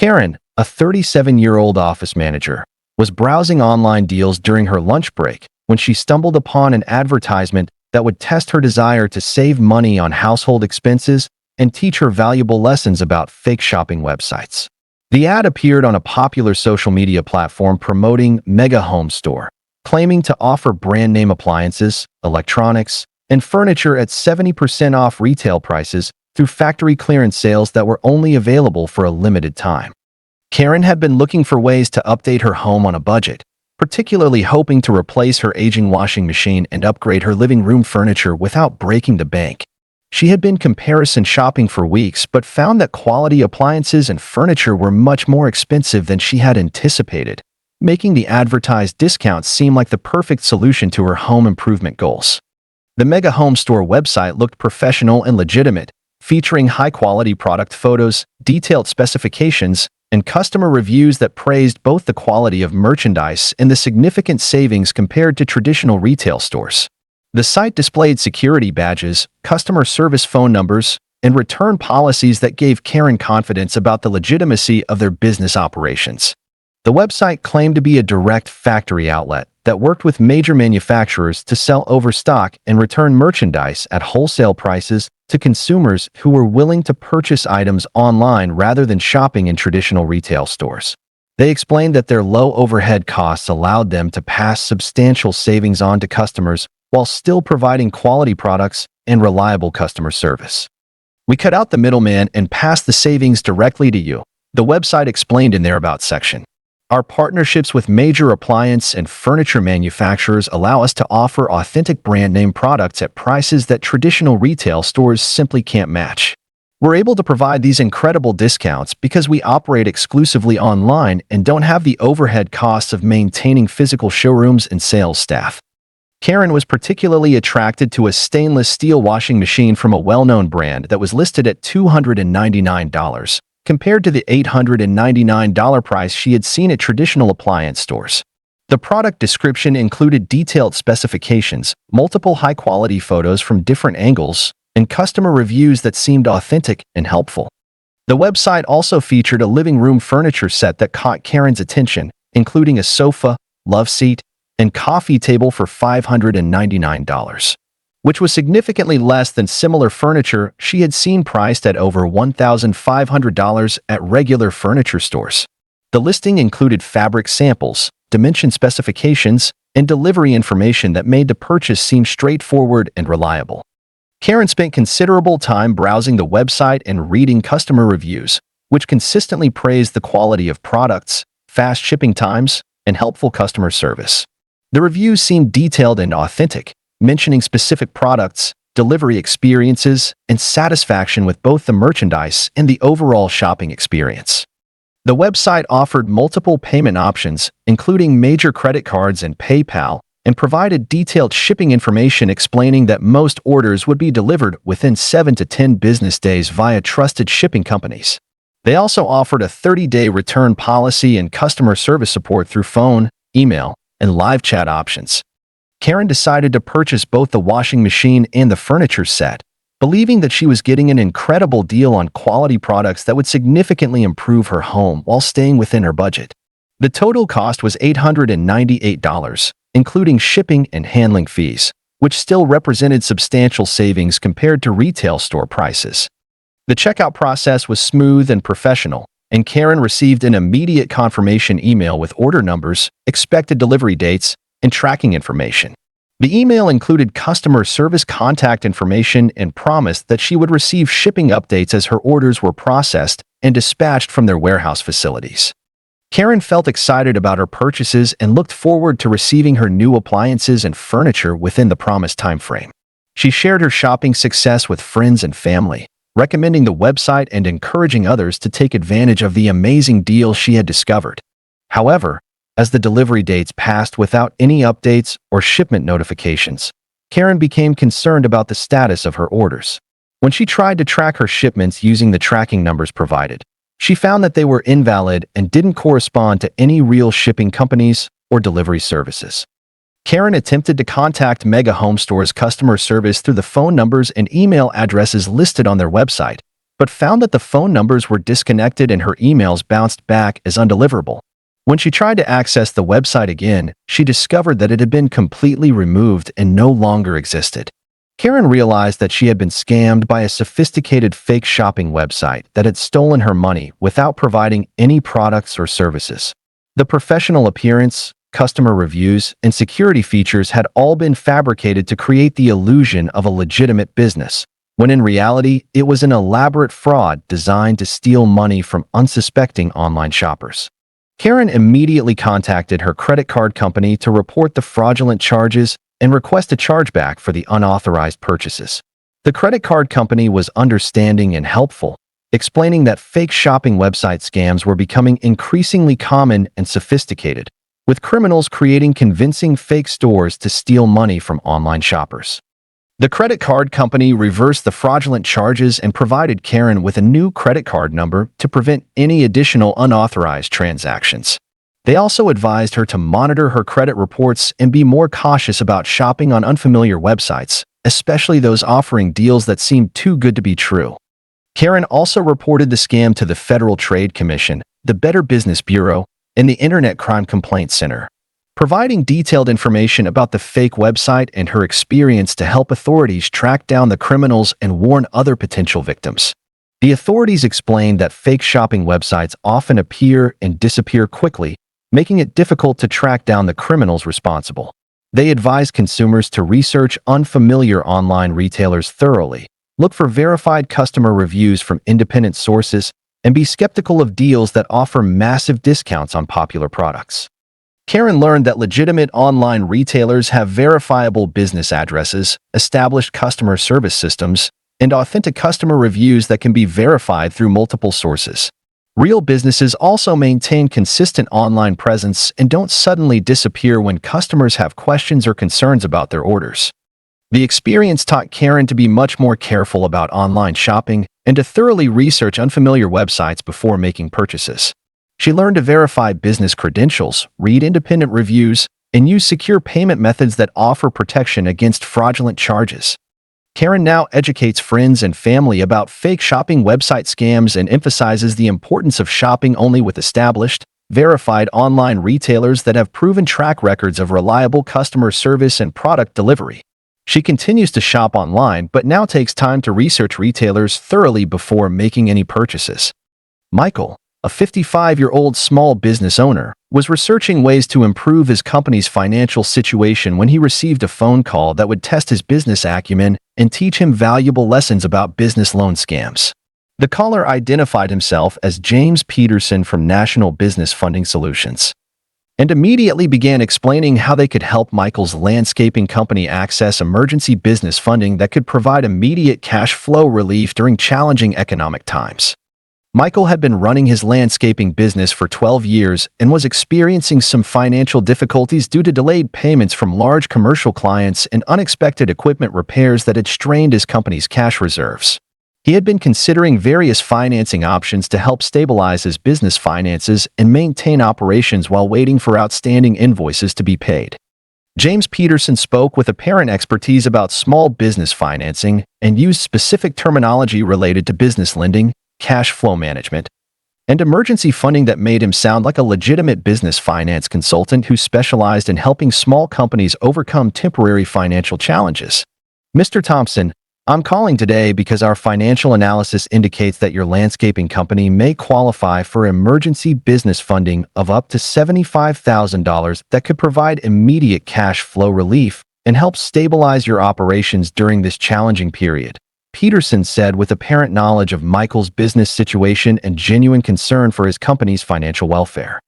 Karen, a 37-year-old office manager, was browsing online deals during her lunch break when she stumbled upon an advertisement that would test her desire to save money on household expenses and teach her valuable lessons about fake shopping websites. The ad appeared on a popular social media platform promoting Mega Home Store, claiming to offer brand-name appliances, electronics, and furniture at 70% off retail prices through factory clearance sales that were only available for a limited time. Karen had been looking for ways to update her home on a budget, particularly hoping to replace her aging washing machine and upgrade her living room furniture without breaking the bank. She had been comparison shopping for weeks but found that quality appliances and furniture were much more expensive than she had anticipated, making the advertised discounts seem like the perfect solution to her home improvement goals. The Mega Home Store website looked professional and legitimate, featuring high-quality product photos, detailed specifications, and customer reviews that praised both the quality of merchandise and the significant savings compared to traditional retail stores. The site displayed security badges, customer service phone numbers, and return policies that gave Karen confidence about the legitimacy of their business operations. The website claimed to be a direct factory outlet that worked with major manufacturers to sell overstock and return merchandise at wholesale prices to consumers who were willing to purchase items online rather than shopping in traditional retail stores. They explained that their low overhead costs allowed them to pass substantial savings on to customers while still providing quality products and reliable customer service. "We cut out the middleman and passed the savings directly to you," the website explained in their About section. "Our partnerships with major appliance and furniture manufacturers allow us to offer authentic brand name products at prices that traditional retail stores simply can't match. We're able to provide these incredible discounts because we operate exclusively online and don't have the overhead costs of maintaining physical showrooms and sales staff." Karen was particularly attracted to a stainless steel washing machine from a well-known brand that was listed at $299, compared to the $899 price she had seen at traditional appliance stores. The product description included detailed specifications, multiple high-quality photos from different angles, and customer reviews that seemed authentic and helpful. The website also featured a living room furniture set that caught Karen's attention, including a sofa, love seat, and coffee table for $599, which was significantly less than similar furniture she had seen priced at over $1,500 at regular furniture stores. The listing included fabric samples, dimension specifications, and delivery information that made the purchase seem straightforward and reliable. Karen spent considerable time browsing the website and reading customer reviews, which consistently praised the quality of products, fast shipping times, and helpful customer service. The reviews seemed detailed and authentic, mentioning specific products, delivery experiences, and satisfaction with both the merchandise and the overall shopping experience. The website offered multiple payment options, including major credit cards and PayPal, and provided detailed shipping information explaining that most orders would be delivered within 7 to 10 business days via trusted shipping companies. They also offered a 30-day return policy and customer service support through phone, email, and live chat options. Karen decided to purchase both the washing machine and the furniture set, believing that she was getting an incredible deal on quality products that would significantly improve her home while staying within her budget. The total cost was $898, including shipping and handling fees, which still represented substantial savings compared to retail store prices. The checkout process was smooth and professional, and Karen received an immediate confirmation email with order numbers, expected delivery dates, and tracking information. The email included customer service contact information and promised that she would receive shipping updates as her orders were processed and dispatched from their warehouse facilities. Karen felt excited about her purchases and looked forward to receiving her new appliances and furniture within the promised time frame. She shared her shopping success with friends and family, recommending the website and encouraging others to take advantage of the amazing deal she had discovered. However, as the delivery dates passed without any updates or shipment notifications, Karen became concerned about the status of her orders. When she tried to track her shipments using the tracking numbers provided, she found that they were invalid and didn't correspond to any real shipping companies or delivery services. Karen attempted to contact Mega Home Store's customer service through the phone numbers and email addresses listed on their website, but found that the phone numbers were disconnected and her emails bounced back as undeliverable. When she tried to access the website again, she discovered that it had been completely removed and no longer existed. Karen realized that she had been scammed by a sophisticated fake shopping website that had stolen her money without providing any products or services. The professional appearance, customer reviews, and security features had all been fabricated to create the illusion of a legitimate business, when in reality, it was an elaborate fraud designed to steal money from unsuspecting online shoppers. Karen immediately contacted her credit card company to report the fraudulent charges and request a chargeback for the unauthorized purchases. The credit card company was understanding and helpful, explaining that fake shopping website scams were becoming increasingly common and sophisticated, with criminals creating convincing fake stores to steal money from online shoppers. The credit card company reversed the fraudulent charges and provided Karen with a new credit card number to prevent any additional unauthorized transactions. They also advised her to monitor her credit reports and be more cautious about shopping on unfamiliar websites, especially those offering deals that seemed too good to be true. Karen also reported the scam to the Federal Trade Commission, the Better Business Bureau, and the Internet Crime Complaint Center, providing detailed information about the fake website and her experience to help authorities track down the criminals and warn other potential victims. The authorities explained that fake shopping websites often appear and disappear quickly, making it difficult to track down the criminals responsible. They advised consumers to research unfamiliar online retailers thoroughly, look for verified customer reviews from independent sources, and be skeptical of deals that offer massive discounts on popular products. Karen learned that legitimate online retailers have verifiable business addresses, established customer service systems, and authentic customer reviews that can be verified through multiple sources. Real businesses also maintain consistent online presence and don't suddenly disappear when customers have questions or concerns about their orders. The experience taught Karen to be much more careful about online shopping and to thoroughly research unfamiliar websites before making purchases. She learned to verify business credentials, read independent reviews, and use secure payment methods that offer protection against fraudulent charges. Karen now educates friends and family about fake shopping website scams and emphasizes the importance of shopping only with established, verified online retailers that have proven track records of reliable customer service and product delivery. She continues to shop online but now takes time to research retailers thoroughly before making any purchases. Michael, a 55-year-old small business owner, was researching ways to improve his company's financial situation when he received a phone call that would test his business acumen and teach him valuable lessons about business loan scams. The caller identified himself as James Peterson from National Business Funding Solutions and immediately began explaining how they could help Michael's landscaping company access emergency business funding that could provide immediate cash flow relief during challenging economic times. Michael had been running his landscaping business for 12 years and was experiencing some financial difficulties due to delayed payments from large commercial clients and unexpected equipment repairs that had strained his company's cash reserves. He had been considering various financing options to help stabilize his business finances and maintain operations while waiting for outstanding invoices to be paid. James Peterson spoke with apparent expertise about small business financing and used specific terminology related to business lending, cash flow management, and emergency funding that made him sound like a legitimate business finance consultant who specialized in helping small companies overcome temporary financial challenges. Mr. Thompson, I'm calling today because our financial analysis indicates that your landscaping company may qualify for emergency business funding of up to $75,000 that could provide immediate cash flow relief and help stabilize your operations during this challenging period, Peterson said with apparent knowledge of Michael's business situation and genuine concern for his company's financial welfare.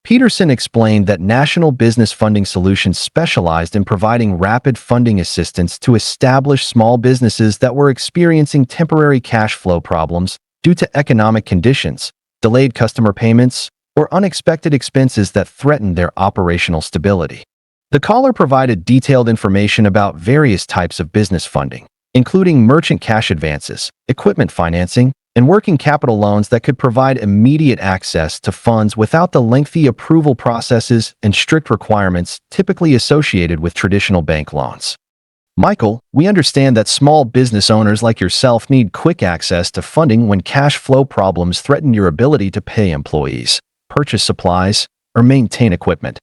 Peterson explained that National Business Funding Solutions specialized in providing rapid funding assistance to established small businesses that were experiencing temporary cash flow problems due to economic conditions, delayed customer payments, or unexpected expenses that threatened their operational stability. The caller provided detailed information about various types of business funding, including merchant cash advances, equipment financing, and working capital loans that could provide immediate access to funds without the lengthy approval processes and strict requirements typically associated with traditional bank loans. Michael, we understand that small business owners like yourself need quick access to funding when cash flow problems threaten your ability to pay employees, purchase supplies, or maintain equipment.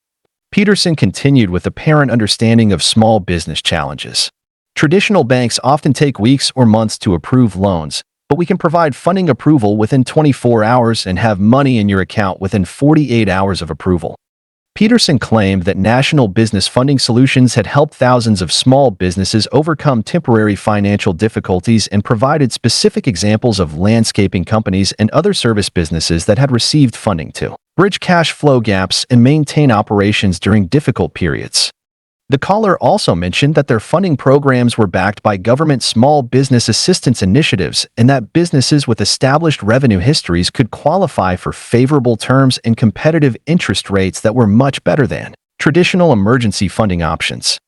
Peterson continued with apparent understanding of small business challenges. Traditional banks often take weeks or months to approve loans, but we can provide funding approval within 24 hours and have money in your account within 48 hours of approval. Peterson claimed that National Business Funding Solutions had helped thousands of small businesses overcome temporary financial difficulties and provided specific examples of landscaping companies and other service businesses that had received funding to bridge cash flow gaps and maintain operations during difficult periods. The caller also mentioned that their funding programs were backed by government small business assistance initiatives and that businesses with established revenue histories could qualify for favorable terms and competitive interest rates that were much better than traditional emergency funding options.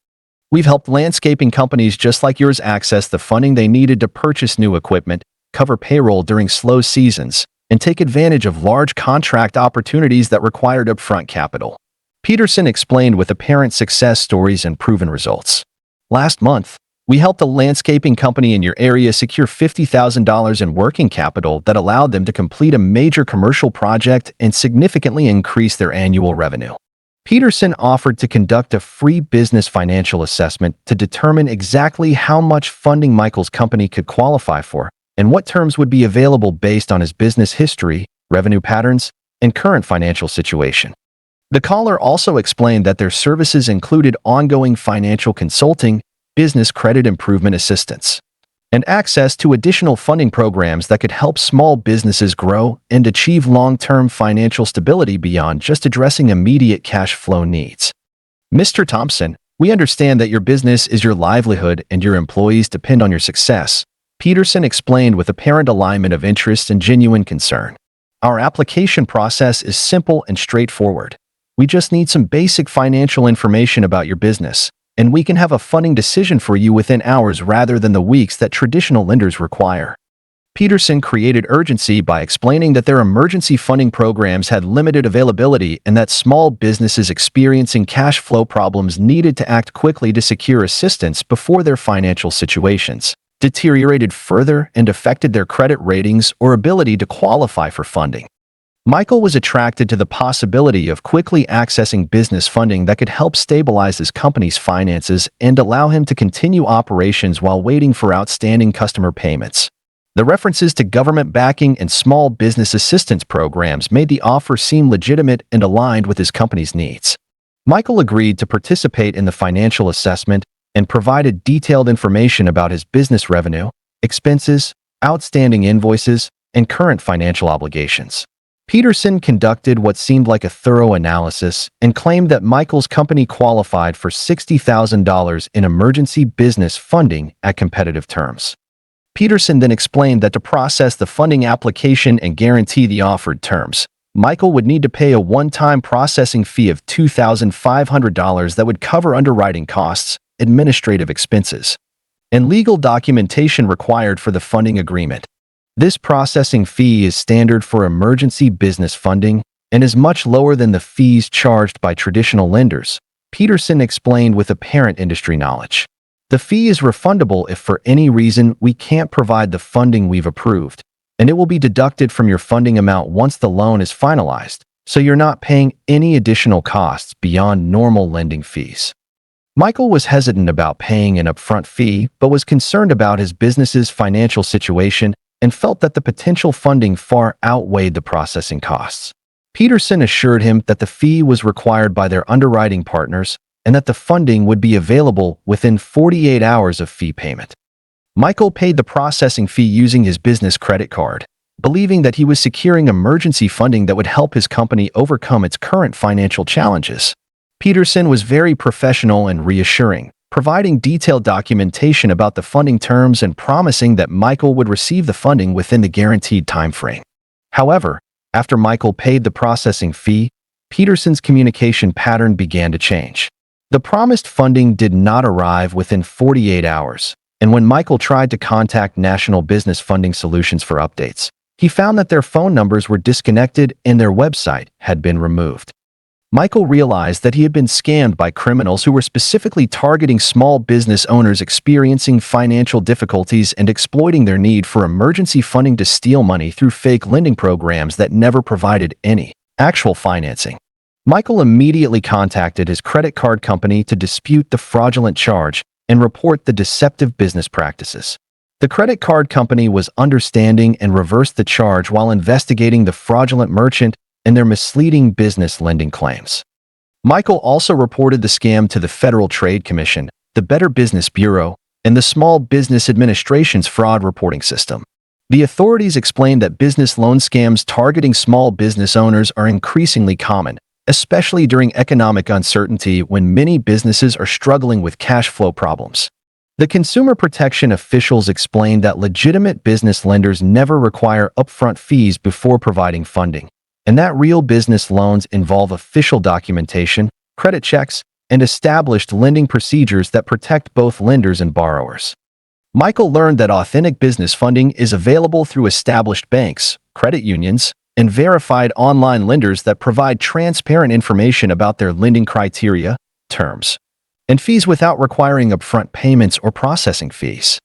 We've helped landscaping companies just like yours access the funding they needed to purchase new equipment, cover payroll during slow seasons, and take advantage of large contract opportunities that required upfront capital. Peterson explained with apparent success stories and proven results. Last month, we helped a landscaping company in your area secure $50,000 in working capital that allowed them to complete a major commercial project and significantly increase their annual revenue. Peterson offered to conduct a free business financial assessment to determine exactly how much funding Michael's company could qualify for and what terms would be available based on his business history, revenue patterns, and current financial situation. The caller also explained that their services included ongoing financial consulting, business credit improvement assistance, and access to additional funding programs that could help small businesses grow and achieve long-term financial stability beyond just addressing immediate cash flow needs. Mr. Thompson, we understand that your business is your livelihood and your employees depend on your success, Peterson explained with apparent alignment of interest and genuine concern. Our application process is simple and straightforward. We just need some basic financial information about your business, and we can have a funding decision for you within hours rather than the weeks that traditional lenders require. Peterson created urgency by explaining that their emergency funding programs had limited availability and that small businesses experiencing cash flow problems needed to act quickly to secure assistance before their financial situations deteriorated further and affected their credit ratings or ability to qualify for funding. Michael was attracted to the possibility of quickly accessing business funding that could help stabilize his company's finances and allow him to continue operations while waiting for outstanding customer payments. The references to government backing and small business assistance programs made the offer seem legitimate and aligned with his company's needs. Michael agreed to participate in the financial assessment and provided detailed information about his business revenue, expenses, outstanding invoices, and current financial obligations. Peterson conducted what seemed like a thorough analysis and claimed that Michael's company qualified for $60,000 in emergency business funding at competitive terms. Peterson then explained that to process the funding application and guarantee the offered terms, Michael would need to pay a one-time processing fee of $2,500 that would cover underwriting costs, administrative expenses, and legal documentation required for the funding agreement. This processing fee is standard for emergency business funding and is much lower than the fees charged by traditional lenders, Peterson explained with apparent industry knowledge. The fee is refundable if for any reason we can't provide the funding we've approved, and it will be deducted from your funding amount once the loan is finalized, so you're not paying any additional costs beyond normal lending fees. Michael was hesitant about paying an upfront fee, but was concerned about his business's financial situation and felt that the potential funding far outweighed the processing costs. Peterson assured him that the fee was required by their underwriting partners and that the funding would be available within 48 hours of fee payment. Michael paid the processing fee using his business credit card, believing that he was securing emergency funding that would help his company overcome its current financial challenges. Peterson was very professional and reassuring, providing detailed documentation about the funding terms and promising that Michael would receive the funding within the guaranteed timeframe. However, after Michael paid the processing fee, Peterson's communication pattern began to change. The promised funding did not arrive within 48 hours, and when Michael tried to contact National Business Funding Solutions for updates, he found that their phone numbers were disconnected and their website had been removed. Michael realized that he had been scammed by criminals who were specifically targeting small business owners experiencing financial difficulties and exploiting their need for emergency funding to steal money through fake lending programs that never provided any actual financing. Michael immediately contacted his credit card company to dispute the fraudulent charge and report the deceptive business practices. The credit card company was understanding and reversed the charge while investigating the fraudulent merchant and their misleading business lending claims. Michael also reported the scam to the Federal Trade Commission, the Better Business Bureau, and the Small Business Administration's fraud reporting system. The authorities explained that business loan scams targeting small business owners are increasingly common, especially during economic uncertainty when many businesses are struggling with cash flow problems. The consumer protection officials explained that legitimate business lenders never require upfront fees before providing funding, and that real business loans involve official documentation, credit checks, and established lending procedures that protect both lenders and borrowers. Michael learned that authentic business funding is available through established banks, credit unions, and verified online lenders that provide transparent information about their lending criteria, terms, and fees without requiring upfront payments or processing fees.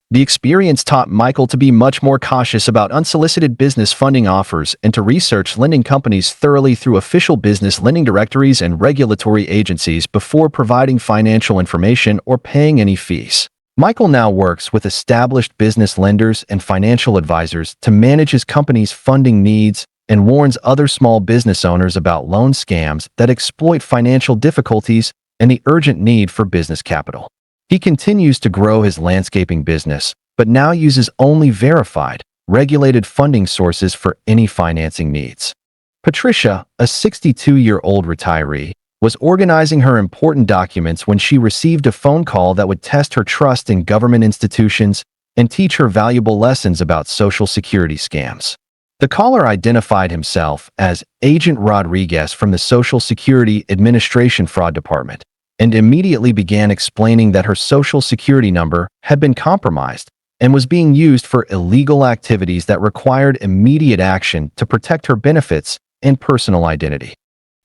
The experience taught Michael to be much more cautious about unsolicited business funding offers and to research lending companies thoroughly through official business lending directories and regulatory agencies before providing financial information or paying any fees. Michael now works with established business lenders and financial advisors to manage his company's funding needs and warns other small business owners about loan scams that exploit financial difficulties and the urgent need for business capital. He continues to grow his landscaping business, but now uses only verified, regulated funding sources for any financing needs. Patricia, a 62-year-old retiree, was organizing her important documents when she received a phone call that would test her trust in government institutions and teach her valuable lessons about Social Security scams. The caller identified himself as Agent Rodriguez from the Social Security Administration Fraud Department and immediately began explaining that her Social Security number had been compromised and was being used for illegal activities that required immediate action to protect her benefits and personal identity.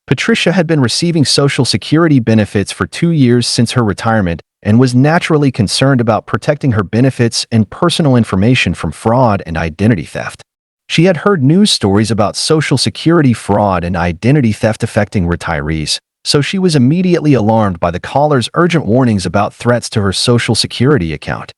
Patricia had been receiving Social Security benefits for 2 years since her retirement and was naturally concerned about protecting her benefits and personal information from fraud and identity theft. She had heard news stories about Social Security fraud and identity theft affecting retirees, so she was immediately alarmed by the caller's urgent warnings about threats to her Social Security account.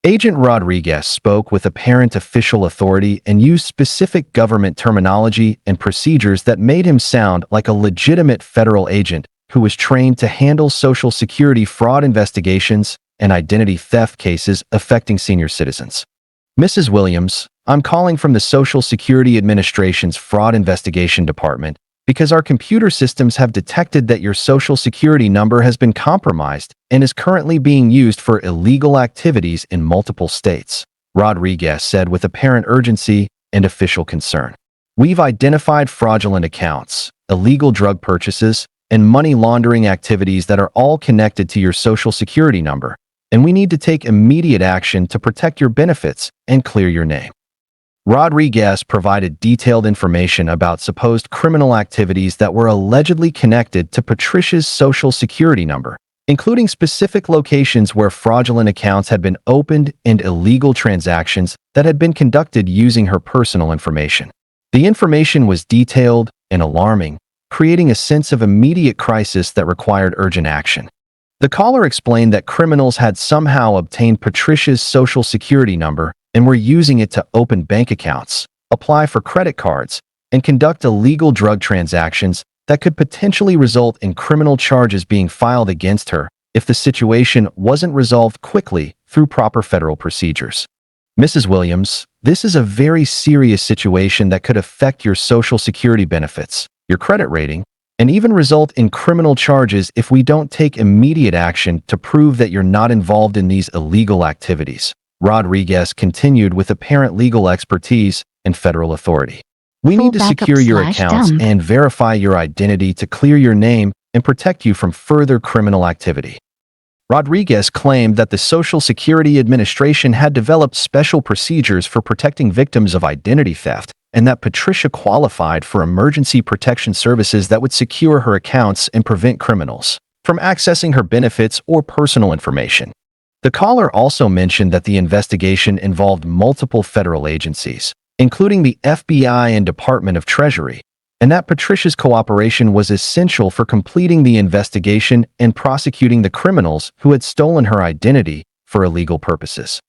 Agent Rodriguez spoke with apparent official authority and used specific government terminology and procedures that made him sound like a legitimate federal agent who was trained to handle Social Security fraud investigations and identity theft cases affecting senior citizens. Mrs. Williams, I'm calling from the Social Security Administration's Fraud Investigation Department because our computer systems have detected that your Social Security number has been compromised and is currently being used for illegal activities in multiple states, Rodriguez said with apparent urgency and official concern. We've identified fraudulent accounts, illegal drug purchases, and money laundering activities that are all connected to your Social Security number, and we need to take immediate action to protect your benefits and clear your name. Rodriguez provided detailed information about supposed criminal activities that were allegedly connected to Patricia's Social Security number, including specific locations where fraudulent accounts had been opened and illegal transactions that had been conducted using her personal information. The information was detailed and alarming, creating a sense of immediate crisis that required urgent action. The caller explained that criminals had somehow obtained Patricia's Social Security number and were using it to open bank accounts, apply for credit cards, and conduct illegal drug transactions that could potentially result in criminal charges being filed against her if the situation wasn't resolved quickly through proper federal procedures. Mrs. Williams, this is a very serious situation that could affect your Social Security benefits, your credit rating, and even result in criminal charges if we don't take immediate action to prove that you're not involved in these illegal activities, Rodriguez continued with apparent legal expertise and federal authority. We need to secure your accounts and verify your identity to clear your name and protect you from further criminal activity. Rodriguez claimed that the Social Security Administration had developed special procedures for protecting victims of identity theft, and that Patricia qualified for emergency protection services that would secure her accounts and prevent criminals from accessing her benefits or personal information. The caller also mentioned that the investigation involved multiple federal agencies, including the FBI and Department of Treasury, and that Patricia's cooperation was essential for completing the investigation and prosecuting the criminals who had stolen her identity for illegal purposes.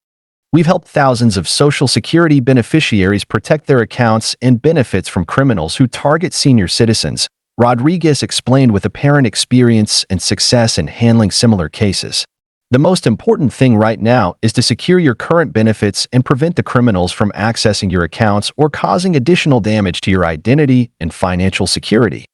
We've helped thousands of Social Security beneficiaries protect their accounts and benefits from criminals who target senior citizens, Rodriguez explained with apparent experience and success in handling similar cases. The most important thing right now is to secure your current benefits and prevent the criminals from accessing your accounts or causing additional damage to your identity and financial security.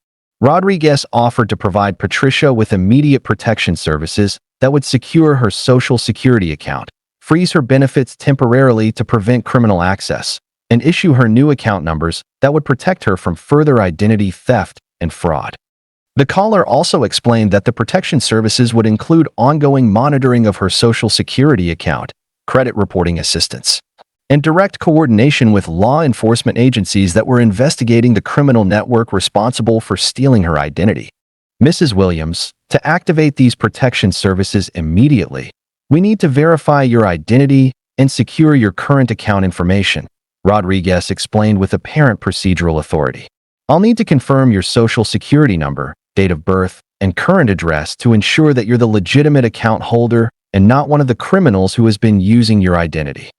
Rodriguez offered to provide Patricia with immediate protection services that would secure her Social Security account, freeze her benefits temporarily to prevent criminal access, and issue her new account numbers that would protect her from further identity theft and fraud. The caller also explained that the protection services would include ongoing monitoring of her Social Security account, credit reporting assistance, and direct coordination with law enforcement agencies that were investigating the criminal network responsible for stealing her identity. Mrs. Williams, to activate these protection services immediately, we need to verify your identity and secure your current account information, Rodriguez explained with apparent procedural authority. I'll need to confirm your Social Security number, date of birth, and current address to ensure that you're the legitimate account holder and not one of the criminals who has been using your identity.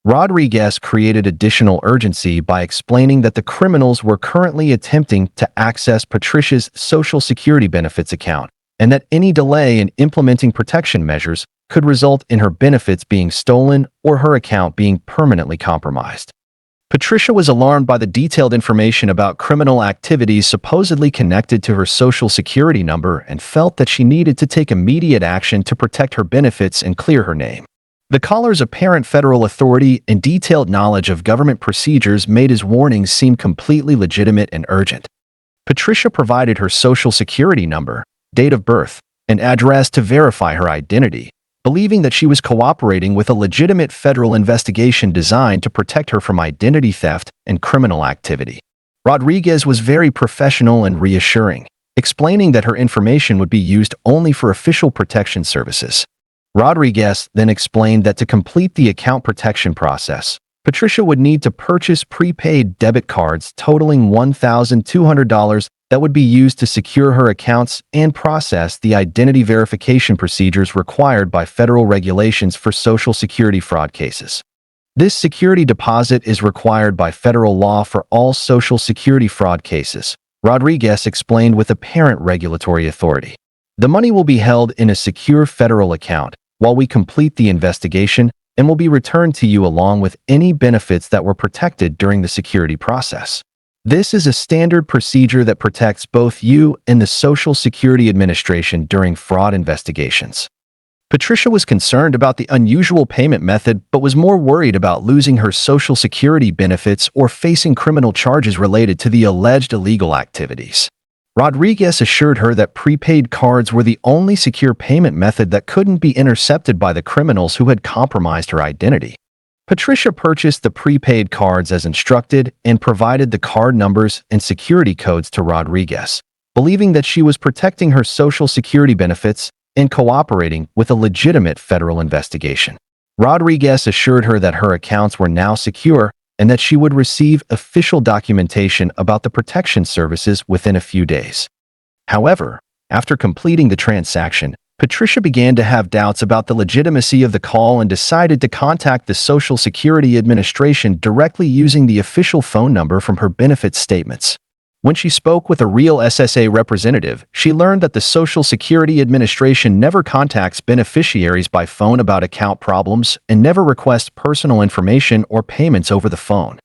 Rodriguez created additional urgency by explaining that the criminals were currently attempting to access Patricia's Social Security benefits account and that any delay in implementing protection measures could result in her benefits being stolen or her account being permanently compromised. Patricia was alarmed by the detailed information about criminal activities supposedly connected to her Social Security number and felt that she needed to take immediate action to protect her benefits and clear her name. The caller's apparent federal authority and detailed knowledge of government procedures made his warnings seem completely legitimate and urgent. Patricia provided her Social Security number, date of birth, and address to verify her identity, believing that she was cooperating with a legitimate federal investigation designed to protect her from identity theft and criminal activity. Rodriguez was very professional and reassuring, explaining that her information would be used only for official protection services. Rodriguez then explained that to complete the account protection process, Patricia would need to purchase prepaid debit cards totaling $1,200 that would be used to secure her accounts and process the identity verification procedures required by federal regulations for Social Security fraud cases. This security deposit is required by federal law for all Social Security fraud cases, Rodriguez explained with apparent regulatory authority. The money will be held in a secure federal account while we complete the investigation and will be returned to you along with any benefits that were protected during the security process. This is a standard procedure that protects both you and the Social Security Administration during fraud investigations. Patricia was concerned about the unusual payment method but was more worried about losing her Social Security benefits or facing criminal charges related to the alleged illegal activities. Rodriguez assured her that prepaid cards were the only secure payment method that couldn't be intercepted by the criminals who had compromised her identity. Patricia purchased the prepaid cards as instructed and provided the card numbers and security codes to Rodriguez, believing that she was protecting her Social Security benefits and cooperating with a legitimate federal investigation. Rodriguez assured her that her accounts were now secure and that she would receive official documentation about the protection services within a few days. However, after completing the transaction, Patricia began to have doubts about the legitimacy of the call and decided to contact the Social Security Administration directly using the official phone number from her benefits statements. When she spoke with a real SSA representative, she learned that the Social Security Administration never contacts beneficiaries by phone about account problems and never requests personal information or payments over the phone.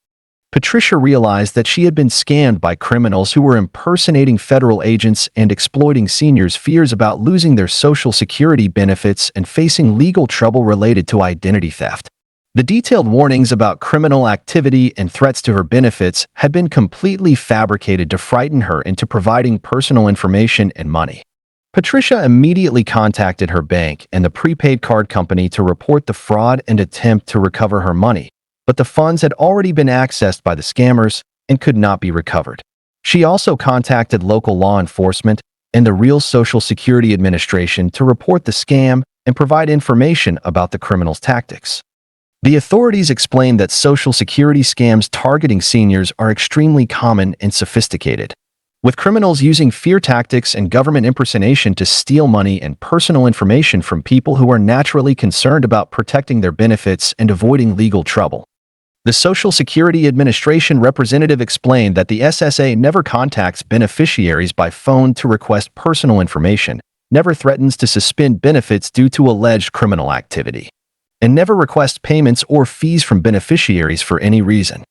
Patricia realized that she had been scammed by criminals who were impersonating federal agents and exploiting seniors' fears about losing their Social Security benefits and facing legal trouble related to identity theft. The detailed warnings about criminal activity and threats to her benefits had been completely fabricated to frighten her into providing personal information and money. Patricia immediately contacted her bank and the prepaid card company to report the fraud and attempt to recover her money, but the funds had already been accessed by the scammers, and could not be recovered. She also contacted local law enforcement and the real Social Security Administration to report the scam and provide information about the criminal's tactics. The authorities explained that Social Security scams targeting seniors are extremely common and sophisticated, with criminals using fear tactics and government impersonation to steal money and personal information from people who are naturally concerned about protecting their benefits and avoiding legal trouble. The Social Security Administration representative explained that the SSA never contacts beneficiaries by phone to request personal information, never threatens to suspend benefits due to alleged criminal activity, and never requests payments or fees from beneficiaries for any reason.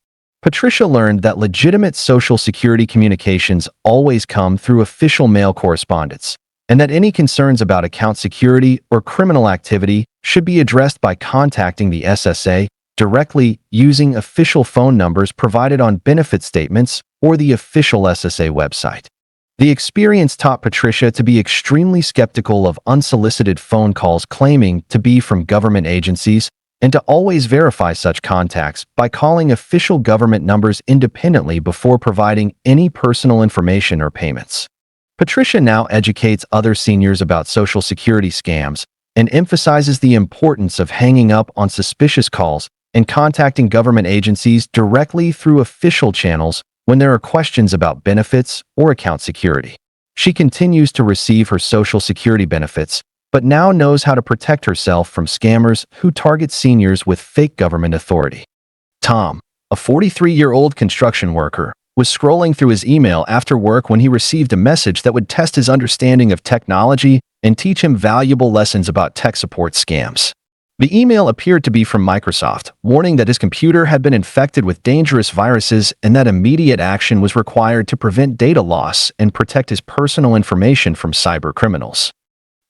Patricia learned that legitimate Social Security communications always come through official mail correspondence, and that any concerns about account security or criminal activity should be addressed by contacting the SSA directly using official phone numbers provided on benefit statements or the official SSA website. The experience taught Patricia to be extremely skeptical of unsolicited phone calls claiming to be from government agencies and to always verify such contacts by calling official government numbers independently before providing any personal information or payments. Patricia now educates other seniors about Social Security scams and emphasizes the importance of hanging up on suspicious calls and contacting government agencies directly through official channels when there are questions about benefits or account security. She continues to receive her Social Security benefits, but now knows how to protect herself from scammers who target seniors with fake government authority. Tom, a 43-year-old construction worker, was scrolling through his email after work when he received a message that would test his understanding of technology and teach him valuable lessons about tech support scams. The email appeared to be from Microsoft, warning that his computer had been infected with dangerous viruses and that immediate action was required to prevent data loss and protect his personal information from cyber criminals.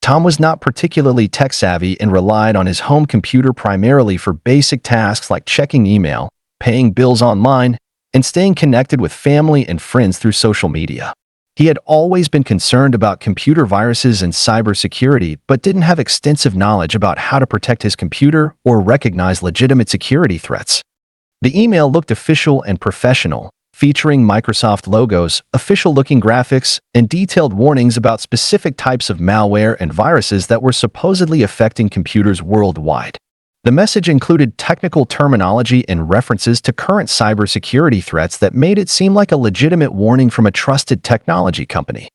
Tom was not particularly tech-savvy and relied on his home computer primarily for basic tasks like checking email, paying bills online, and staying connected with family and friends through social media. He had always been concerned about computer viruses and cybersecurity, but didn't have extensive knowledge about how to protect his computer or recognize legitimate security threats. The email looked official and professional, featuring Microsoft logos, official-looking graphics, and detailed warnings about specific types of malware and viruses that were supposedly affecting computers worldwide. The message included technical terminology and references to current cybersecurity threats that made it seem like a legitimate warning from a trusted technology company.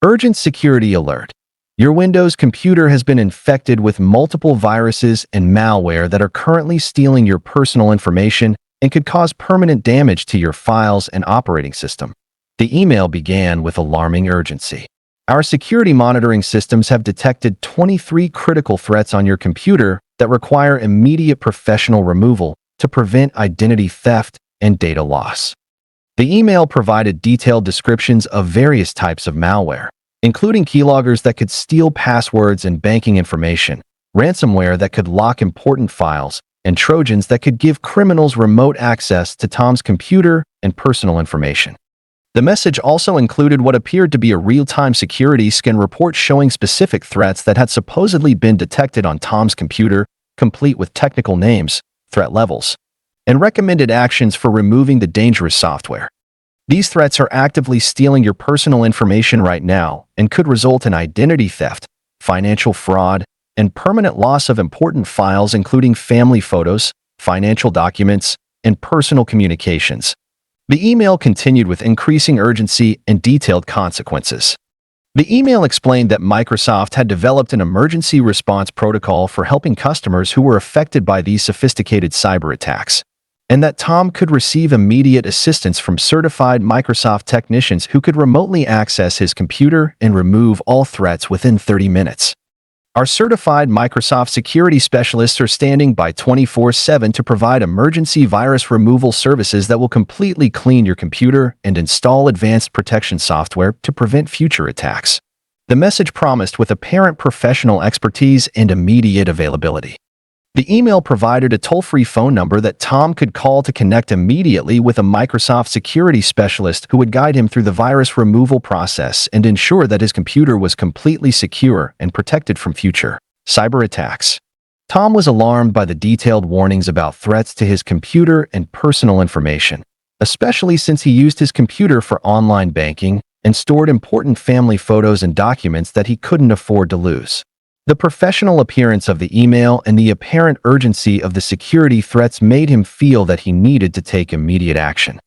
Urgent security alert. Your Windows computer has been infected with multiple viruses and malware that are currently stealing your personal information and could cause permanent damage to your files and operating system. The email began with alarming urgency. Our security monitoring systems have detected 23 critical threats on your computer that require immediate professional removal to prevent identity theft and data loss. The email provided detailed descriptions of various types of malware, including keyloggers that could steal passwords and banking information, ransomware that could lock important files, and Trojans that could give criminals remote access to Tom's computer and personal information. The message also included what appeared to be a real-time security scan report showing specific threats that had supposedly been detected on Tom's computer, complete with technical names, threat levels, and recommended actions for removing the dangerous software. These threats are actively stealing your personal information right now and could result in identity theft, financial fraud, and permanent loss of important files including family photos, financial documents, and personal communications. The email continued with increasing urgency and detailed consequences. The email explained that Microsoft had developed an emergency response protocol for helping customers who were affected by these sophisticated cyber attacks, and that Tom could receive immediate assistance from certified Microsoft technicians who could remotely access his computer and remove all threats within 30 minutes. Our certified Microsoft security specialists are standing by 24/7 to provide emergency virus removal services that will completely clean your computer and install advanced protection software to prevent future attacks. The message promised with apparent professional expertise and immediate availability. The email provided a toll-free phone number that Tom could call to connect immediately with a Microsoft security specialist who would guide him through the virus removal process and ensure that his computer was completely secure and protected from future cyber attacks. Tom was alarmed by the detailed warnings about threats to his computer and personal information, especially since he used his computer for online banking and stored important family photos and documents that he couldn't afford to lose. The professional appearance of the email and the apparent urgency of the security threats made him feel that he needed to take immediate action.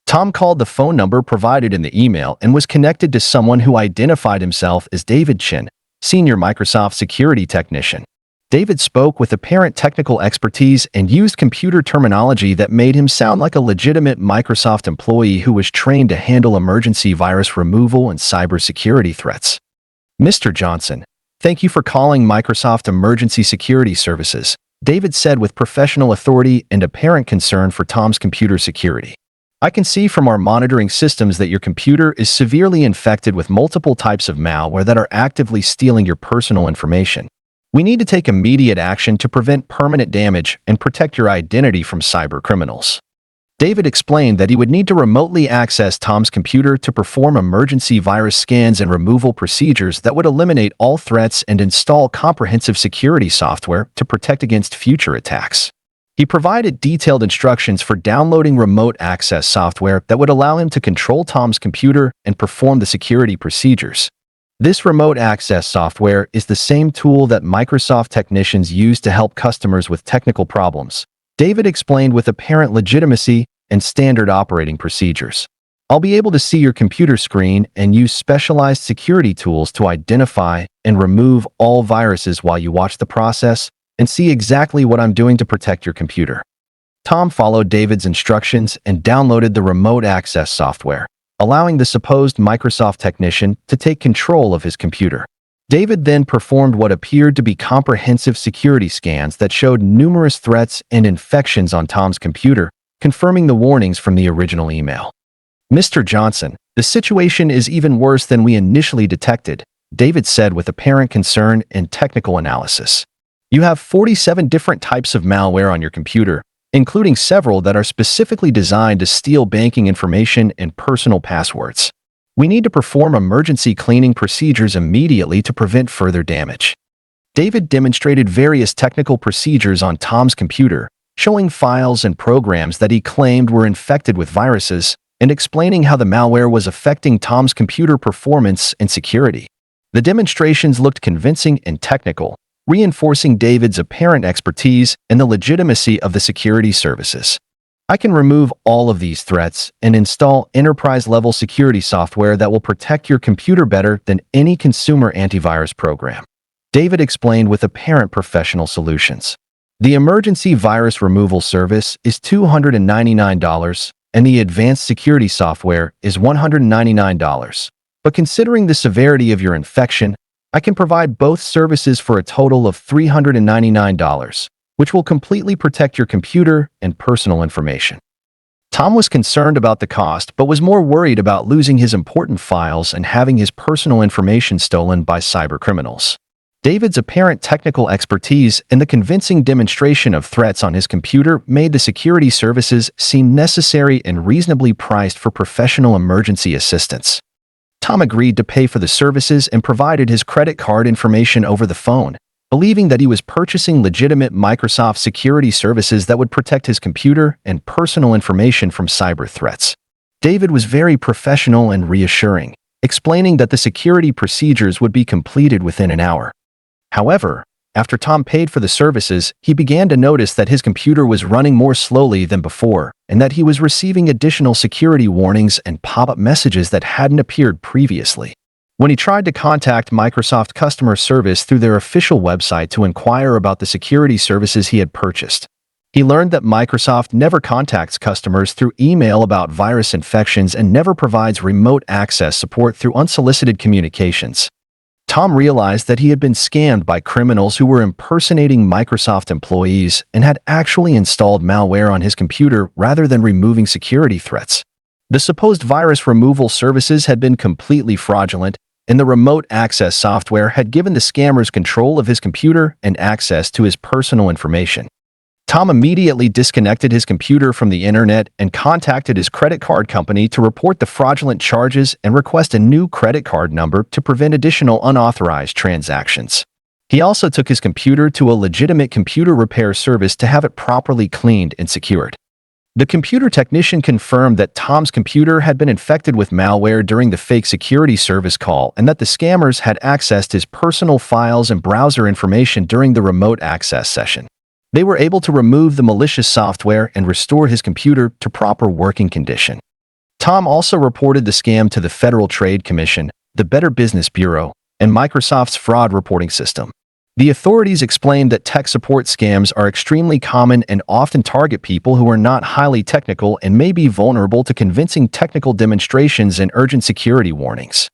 Tom called the phone number provided in the email and was connected to someone who identified himself as David Chin, senior Microsoft security technician. David spoke with apparent technical expertise and used computer terminology that made him sound like a legitimate Microsoft employee who was trained to handle emergency virus removal and cybersecurity threats. "Mr. Johnson, thank you for calling Microsoft Emergency Security Services," David said with professional authority and apparent concern for Tom's computer security. "I can see from our monitoring systems that your computer is severely infected with multiple types of malware that are actively stealing your personal information. We need to take immediate action to prevent permanent damage and protect your identity from cyber criminals." David explained that he would need to remotely access Tom's computer to perform emergency virus scans and removal procedures that would eliminate all threats and install comprehensive security software to protect against future attacks. He provided detailed instructions for downloading remote access software that would allow him to control Tom's computer and perform the security procedures. This remote access software is the same tool that Microsoft technicians use to help customers with technical problems, David explained with apparent legitimacy and standard operating procedures. "I'll be able to see your computer screen and use specialized security tools to identify and remove all viruses while you watch the process and see exactly what I'm doing to protect your computer." Tom followed David's instructions and downloaded the remote access software, allowing the supposed Microsoft technician to take control of his computer. David then performed what appeared to be comprehensive security scans that showed numerous threats and infections on Tom's computer, confirming the warnings from the original email. "Mr. Johnson, the situation is even worse than we initially detected," David said with apparent concern and technical analysis. "You have 47 different types of malware on your computer, including several that are specifically designed to steal banking information and personal passwords. We need to perform emergency cleaning procedures immediately to prevent further damage." David demonstrated various technical procedures on Tom's computer, showing files and programs that he claimed were infected with viruses, and explaining how the malware was affecting Tom's computer performance and security. The demonstrations looked convincing and technical, reinforcing David's apparent expertise and the legitimacy of the security services. "I can remove all of these threats and install enterprise-level security software that will protect your computer better than any consumer antivirus program," David explained with apparent professional solutions. The emergency virus removal service is $299, and the advanced security software is $199. But considering the severity of your infection, I can provide both services for a total of $399, which will completely protect your computer and personal information. Tom was concerned about the cost, but was more worried about losing his important files and having his personal information stolen by cybercriminals. David's apparent technical expertise and the convincing demonstration of threats on his computer made the security services seem necessary and reasonably priced for professional emergency assistance. Tom agreed to pay for the services and provided his credit card information over the phone, believing that he was purchasing legitimate Microsoft security services that would protect his computer and personal information from cyber threats. David was very professional and reassuring, explaining that the security procedures would be completed within an hour. However, after Tom paid for the services, he began to notice that his computer was running more slowly than before, and that he was receiving additional security warnings and pop-up messages that hadn't appeared previously. When he tried to contact Microsoft customer service through their official website to inquire about the security services he had purchased, he learned that Microsoft never contacts customers through email about virus infections and never provides remote access support through unsolicited communications. Tom realized that he had been scammed by criminals who were impersonating Microsoft employees and had actually installed malware on his computer rather than removing security threats. The supposed virus removal services had been completely fraudulent, and the remote access software had given the scammers control of his computer and access to his personal information. Tom immediately disconnected his computer from the internet and contacted his credit card company to report the fraudulent charges and request a new credit card number to prevent additional unauthorized transactions. He also took his computer to a legitimate computer repair service to have it properly cleaned and secured. The computer technician confirmed that Tom's computer had been infected with malware during the fake security service call and that the scammers had accessed his personal files and browser information during the remote access session. They were able to remove the malicious software and restore his computer to proper working condition. Tom also reported the scam to the Federal Trade Commission, the Better Business Bureau, and Microsoft's fraud reporting system. The authorities explained that tech support scams are extremely common and often target people who are not highly technical and may be vulnerable to convincing technical demonstrations and urgent security warnings.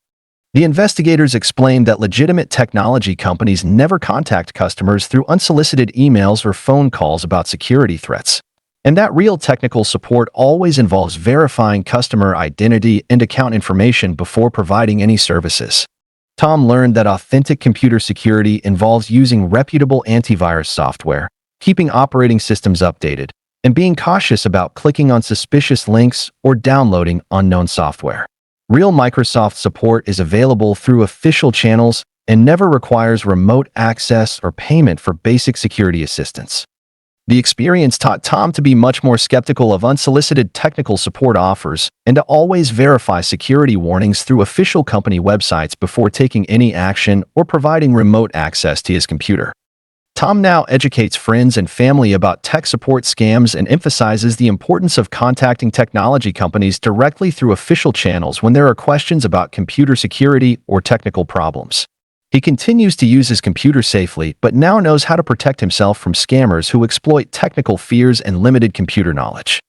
The investigators explained that legitimate technology companies never contact customers through unsolicited emails or phone calls about security threats, and that real technical support always involves verifying customer identity and account information before providing any services. Tom learned that authentic computer security involves using reputable antivirus software, keeping operating systems updated, and being cautious about clicking on suspicious links or downloading unknown software. Real Microsoft support is available through official channels and never requires remote access or payment for basic security assistance. The experience taught Tom to be much more skeptical of unsolicited technical support offers and to always verify security warnings through official company websites before taking any action or providing remote access to his computer. Tom now educates friends and family about tech support scams and emphasizes the importance of contacting technology companies directly through official channels when there are questions about computer security or technical problems. He continues to use his computer safely, but now knows how to protect himself from scammers who exploit technical fears and limited computer knowledge.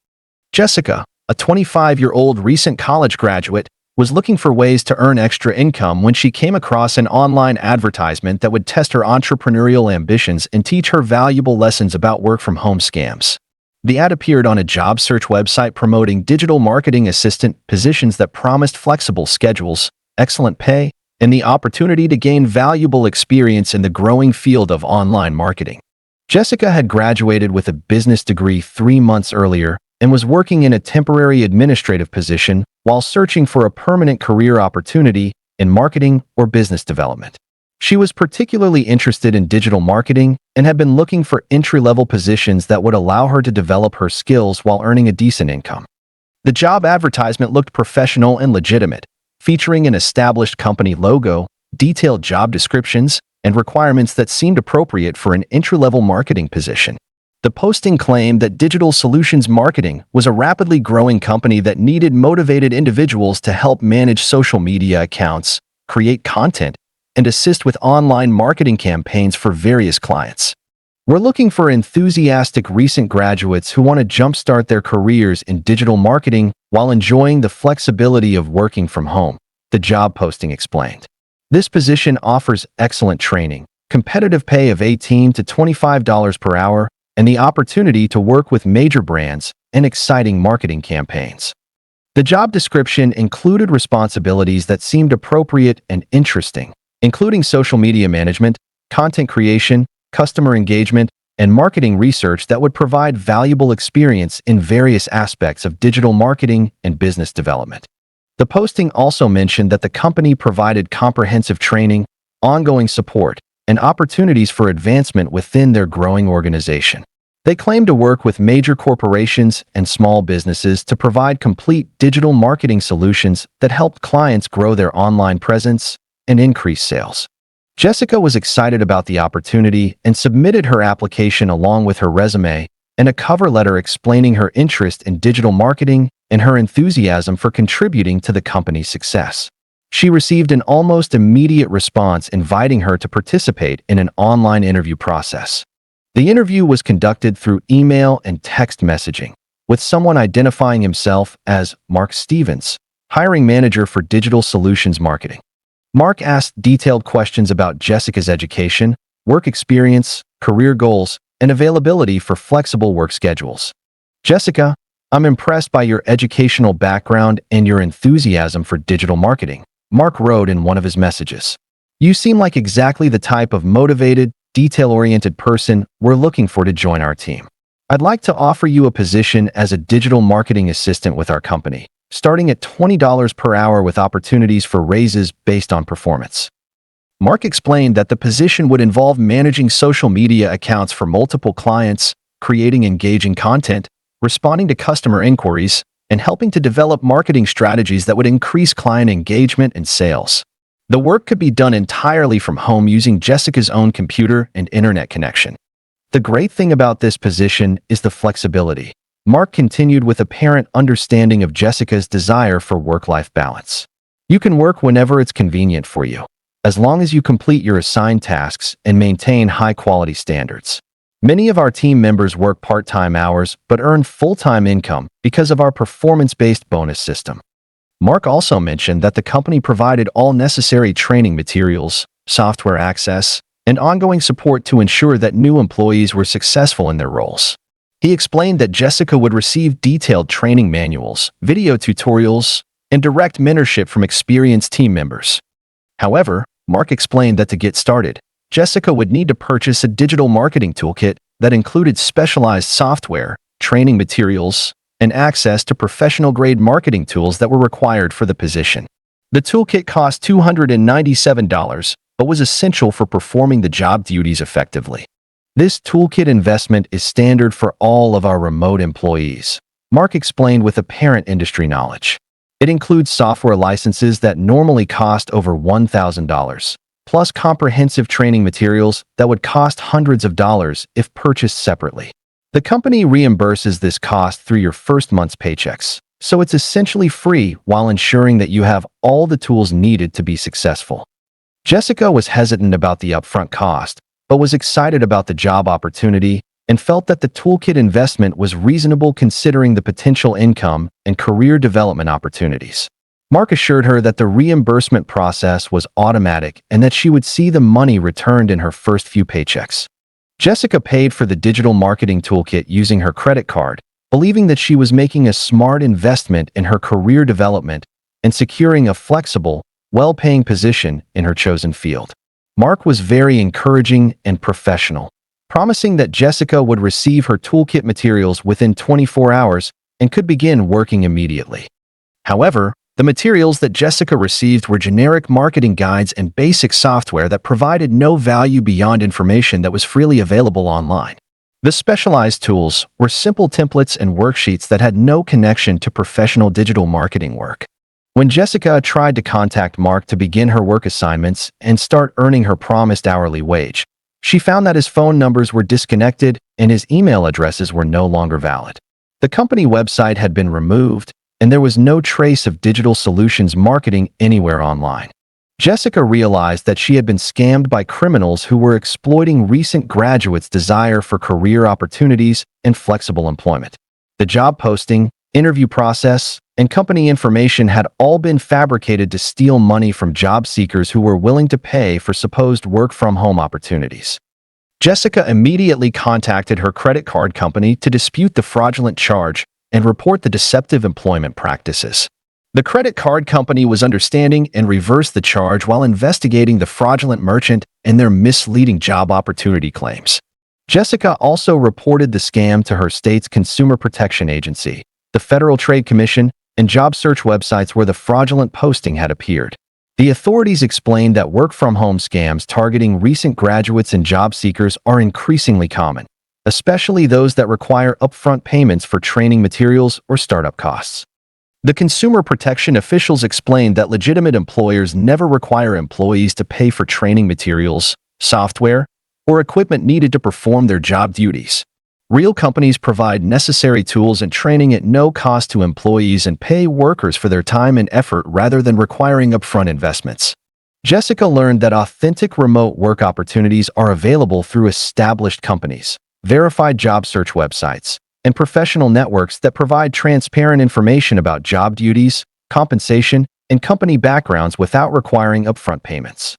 Jessica, a 25-year-old recent college graduate, was looking for ways to earn extra income when she came across an online advertisement that would test her entrepreneurial ambitions and teach her valuable lessons about work-from-home scams. The ad appeared on a job search website promoting digital marketing assistant positions that promised flexible schedules, excellent pay, and the opportunity to gain valuable experience in the growing field of online marketing. Jessica had graduated with a business degree 3 months earlier and was working in a temporary administrative position while searching for a permanent career opportunity in marketing or business development. She was particularly interested in digital marketing and had been looking for entry-level positions that would allow her to develop her skills while earning a decent income. The job advertisement looked professional and legitimate, featuring an established company logo, detailed job descriptions, and requirements that seemed appropriate for an entry-level marketing position. The posting claimed that Digital Solutions Marketing was a rapidly growing company that needed motivated individuals to help manage social media accounts, create content, and assist with online marketing campaigns for various clients. We're looking for enthusiastic recent graduates who want to jumpstart their careers in digital marketing while enjoying the flexibility of working from home, the job posting explained. This position offers excellent training, competitive pay of $18 to $25 per hour, and the opportunity to work with major brands and exciting marketing campaigns. The job description included responsibilities that seemed appropriate and interesting, including social media management, content creation, customer engagement, and marketing research that would provide valuable experience in various aspects of digital marketing and business development. The posting also mentioned that the company provided comprehensive training, ongoing support, and opportunities for advancement within their growing organization. They claim to work with major corporations and small businesses to provide complete digital marketing solutions that help clients grow their online presence and increase sales. Jessica was excited about the opportunity and submitted her application along with her resume and a cover letter explaining her interest in digital marketing and her enthusiasm for contributing to the company's success. She received an almost immediate response inviting her to participate in an online interview process. The interview was conducted through email and text messaging, with someone identifying himself as Mark Stevens, hiring manager for Digital Solutions Marketing. Mark asked detailed questions about Jessica's education, work experience, career goals, and availability for flexible work schedules. "Jessica, I'm impressed by your educational background and your enthusiasm for digital marketing," Mark wrote in one of his messages. "You seem like exactly the type of motivated, detail-oriented person we're looking for to join our team. I'd like to offer you a position as a digital marketing assistant with our company, starting at $20 per hour with opportunities for raises based on performance." Mark explained that the position would involve managing social media accounts for multiple clients, creating engaging content, responding to customer inquiries, and helping to develop marketing strategies that would increase client engagement and sales. The work could be done entirely from home using Jessica's own computer and internet connection. The great thing about this position is the flexibility. Mark continued with apparent understanding of Jessica's desire for work-life balance. You can work whenever it's convenient for you, as long as you complete your assigned tasks and maintain high-quality standards. Many of our team members work part-time hours but earn full-time income because of our performance-based bonus system. Mark also mentioned that the company provided all necessary training materials, software access, and ongoing support to ensure that new employees were successful in their roles. He explained that Jessica would receive detailed training manuals, video tutorials, and direct mentorship from experienced team members. However, Mark explained that to get started, Jessica would need to purchase a digital marketing toolkit that included specialized software, training materials, and access to professional-grade marketing tools that were required for the position. The toolkit cost $297, but was essential for performing the job duties effectively. This toolkit investment is standard for all of our remote employees, Mark explained with apparent industry knowledge. It includes software licenses that normally cost over $1,000, plus comprehensive training materials that would cost hundreds of dollars if purchased separately. The company reimburses this cost through your first month's paychecks, so it's essentially free while ensuring that you have all the tools needed to be successful. Jessica was hesitant about the upfront cost, but was excited about the job opportunity and felt that the toolkit investment was reasonable considering the potential income and career development opportunities. Mark assured her that the reimbursement process was automatic and that she would see the money returned in her first few paychecks. Jessica paid for the digital marketing toolkit using her credit card, believing that she was making a smart investment in her career development and securing a flexible, well-paying position in her chosen field. Mark was very encouraging and professional, promising that Jessica would receive her toolkit materials within 24 hours and could begin working immediately. However, the materials that Jessica received were generic marketing guides and basic software that provided no value beyond information that was freely available online. The specialized tools were simple templates and worksheets that had no connection to professional digital marketing work. When Jessica tried to contact Mark to begin her work assignments and start earning her promised hourly wage, she found that his phone numbers were disconnected and his email addresses were no longer valid. The company website had been removed, and there was no trace of Digital Solutions marketing anywhere online. Jessica realized that she had been scammed by criminals who were exploiting recent graduates' desire for career opportunities and flexible employment. The job posting, interview process, and company information had all been fabricated to steal money from job seekers who were willing to pay for supposed work-from-home opportunities. Jessica immediately contacted her credit card company to dispute the fraudulent charge and report the deceptive employment practices. The credit card company was understanding and reversed the charge while investigating the fraudulent merchant and their misleading job opportunity claims. Jessica also reported the scam to her state's Consumer Protection Agency, the Federal Trade Commission, and job search websites where the fraudulent posting had appeared. The authorities explained that work-from-home scams targeting recent graduates and job seekers are increasingly common, especially those that require upfront payments for training materials or startup costs. The consumer protection officials explained that legitimate employers never require employees to pay for training materials, software, or equipment needed to perform their job duties. Real companies provide necessary tools and training at no cost to employees and pay workers for their time and effort rather than requiring upfront investments. Jessica learned that authentic remote work opportunities are available through established companies, verified job search websites, and professional networks that provide transparent information about job duties, compensation, and company backgrounds without requiring upfront payments.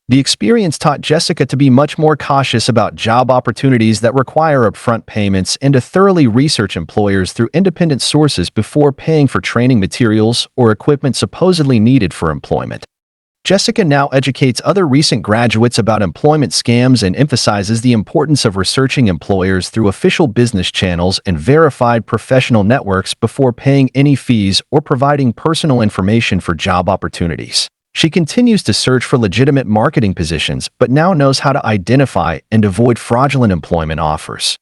The experience taught Jessica to be much more cautious about job opportunities that require upfront payments and to thoroughly research employers through independent sources before paying for training materials or equipment supposedly needed for employment. Jessica now educates other recent graduates about employment scams and emphasizes the importance of researching employers through official business channels and verified professional networks before paying any fees or providing personal information for job opportunities. She continues to search for legitimate marketing positions, but now knows how to identify and avoid fraudulent employment offers.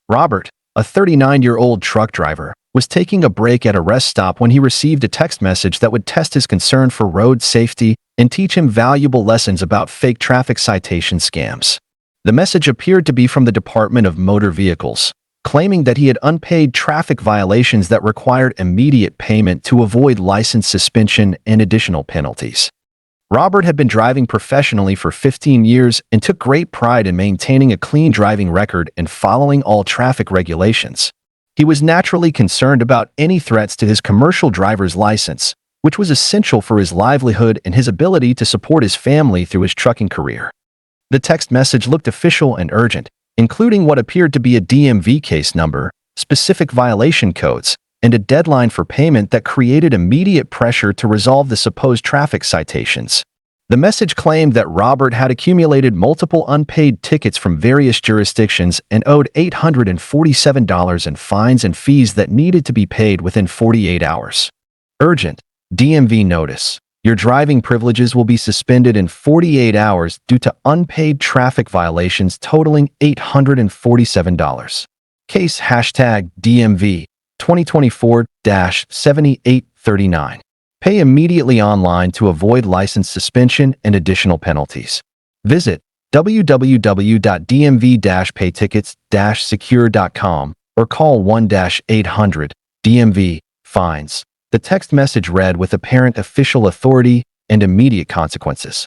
Robert, a 39-year-old truck driver, was taking a break at a rest stop when he received a text message that would test his concern for road safety and teach him valuable lessons about fake traffic citation scams. The message appeared to be from the Department of Motor Vehicles, claiming that he had unpaid traffic violations that required immediate payment to avoid license suspension and additional penalties. Robert had been driving professionally for 15 years and took great pride in maintaining a clean driving record and following all traffic regulations. He was naturally concerned about any threats to his commercial driver's license, which was essential for his livelihood and his ability to support his family through his trucking career. The text message looked official and urgent, including what appeared to be a DMV case number, specific violation codes, and a deadline for payment that created immediate pressure to resolve the supposed traffic citations. The message claimed that Robert had accumulated multiple unpaid tickets from various jurisdictions and owed $847 in fines and fees that needed to be paid within 48 hours. Urgent. DMV notice. Your driving privileges will be suspended in 48 hours due to unpaid traffic violations totaling $847. Case #DMV 2024-7839. Pay immediately online to avoid license suspension and additional penalties. Visit www.dmv-paytickets-secure.com or call 1-800-DMV-FINES. The text message read with apparent official authority and immediate consequences.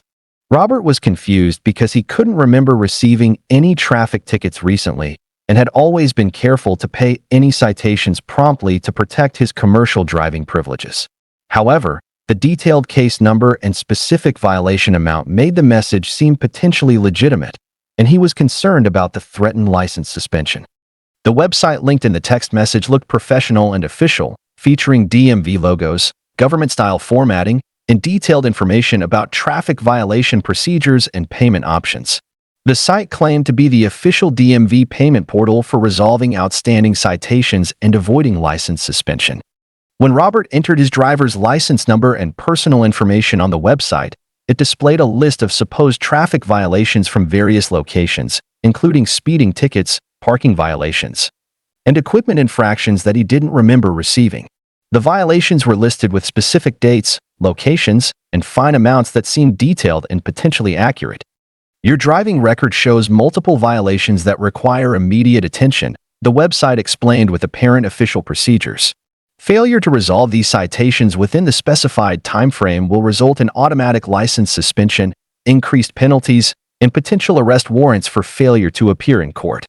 Robert was confused because he couldn't remember receiving any traffic tickets recently and had always been careful to pay any citations promptly to protect his commercial driving privileges. However, the detailed case number and specific violation amount made the message seem potentially legitimate, and he was concerned about the threatened license suspension. The website linked in the text message looked professional and official, featuring DMV logos, government-style formatting, and detailed information about traffic violation procedures and payment options. The site claimed to be the official DMV payment portal for resolving outstanding citations and avoiding license suspension. When Robert entered his driver's license number and personal information on the website, it displayed a list of supposed traffic violations from various locations, including speeding tickets, parking violations, and equipment infractions that he didn't remember receiving. The violations were listed with specific dates, locations, and fine amounts that seemed detailed and potentially accurate. Your driving record shows multiple violations that require immediate attention, the website explained with apparent official procedures. Failure to resolve these citations within the specified timeframe will result in automatic license suspension, increased penalties, and potential arrest warrants for failure to appear in court.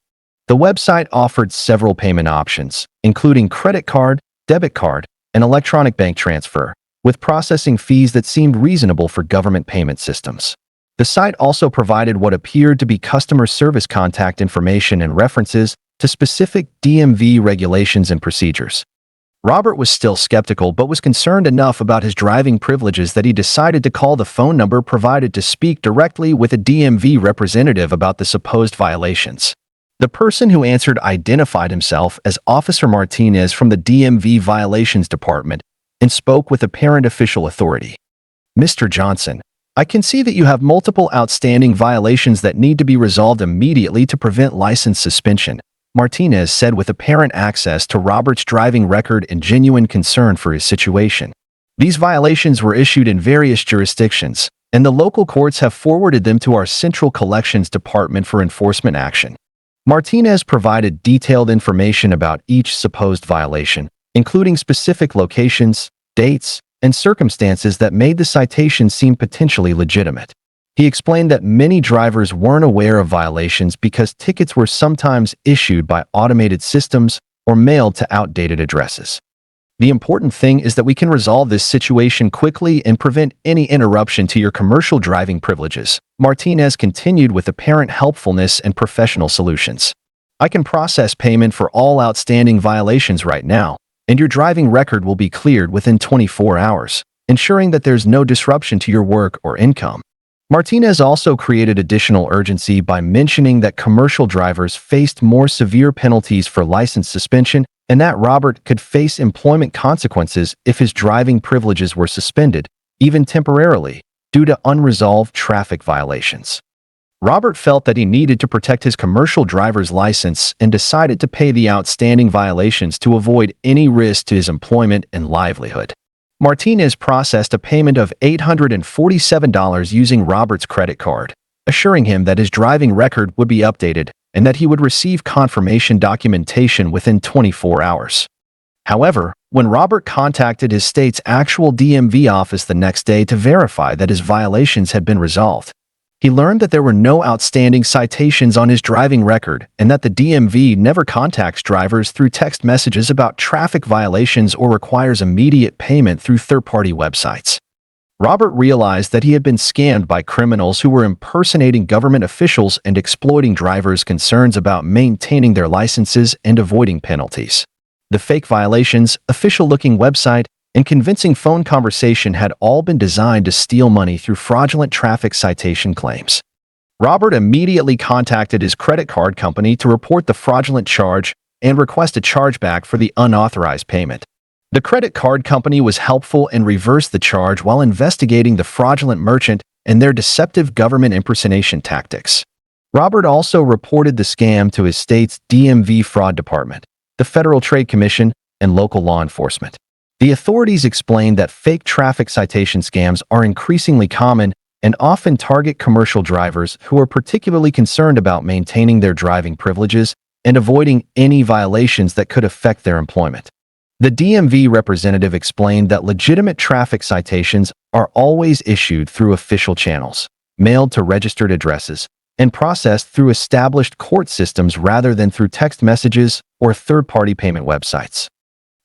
The website offered several payment options, including credit card, debit card, and electronic bank transfer, with processing fees that seemed reasonable for government payment systems. The site also provided what appeared to be customer service contact information and references to specific DMV regulations and procedures. Robert was still skeptical but was concerned enough about his driving privileges that he decided to call the phone number provided to speak directly with a DMV representative about the supposed violations. The person who answered identified himself as Officer Martinez from the DMV Violations Department and spoke with apparent official authority. Mr. Johnson, I can see that you have multiple outstanding violations that need to be resolved immediately to prevent license suspension, Martinez said with apparent access to Robert's driving record and genuine concern for his situation. These violations were issued in various jurisdictions, and the local courts have forwarded them to our Central Collections Department for enforcement action. Martinez provided detailed information about each supposed violation, including specific locations, dates, and circumstances that made the citation seem potentially legitimate. He explained that many drivers weren't aware of violations because tickets were sometimes issued by automated systems or mailed to outdated addresses. The important thing is that we can resolve this situation quickly and prevent any interruption to your commercial driving privileges, Martinez continued with apparent helpfulness and professional solutions. I can process payment for all outstanding violations right now, and your driving record will be cleared within 24 hours, ensuring that there's no disruption to your work or income. Martinez also created additional urgency by mentioning that commercial drivers faced more severe penalties for license suspension and that Robert could face employment consequences if his driving privileges were suspended, even temporarily, due to unresolved traffic violations. Robert felt that he needed to protect his commercial driver's license and decided to pay the outstanding violations to avoid any risk to his employment and livelihood. Martinez processed a payment of $847 using Robert's credit card, assuring him that his driving record would be updated and that he would receive confirmation documentation within 24 hours. However, when Robert contacted his state's actual DMV office the next day to verify that his violations had been resolved, he learned that there were no outstanding citations on his driving record and that the DMV never contacts drivers through text messages about traffic violations or requires immediate payment through third-party websites. Robert realized that he had been scammed by criminals who were impersonating government officials and exploiting drivers' concerns about maintaining their licenses and avoiding penalties. The fake violations, official-looking website, and convincing phone conversation had all been designed to steal money through fraudulent traffic citation claims. Robert immediately contacted his credit card company to report the fraudulent charge and request a chargeback for the unauthorized payment. The credit card company was helpful and reversed the charge while investigating the fraudulent merchant and their deceptive government impersonation tactics. Robert also reported the scam to his state's DMV fraud department, the Federal Trade Commission, and local law enforcement. The authorities explained that fake traffic citation scams are increasingly common and often target commercial drivers who are particularly concerned about maintaining their driving privileges and avoiding any violations that could affect their employment. The DMV representative explained that legitimate traffic citations are always issued through official channels, mailed to registered addresses, and processed through established court systems rather than through text messages or third-party payment websites.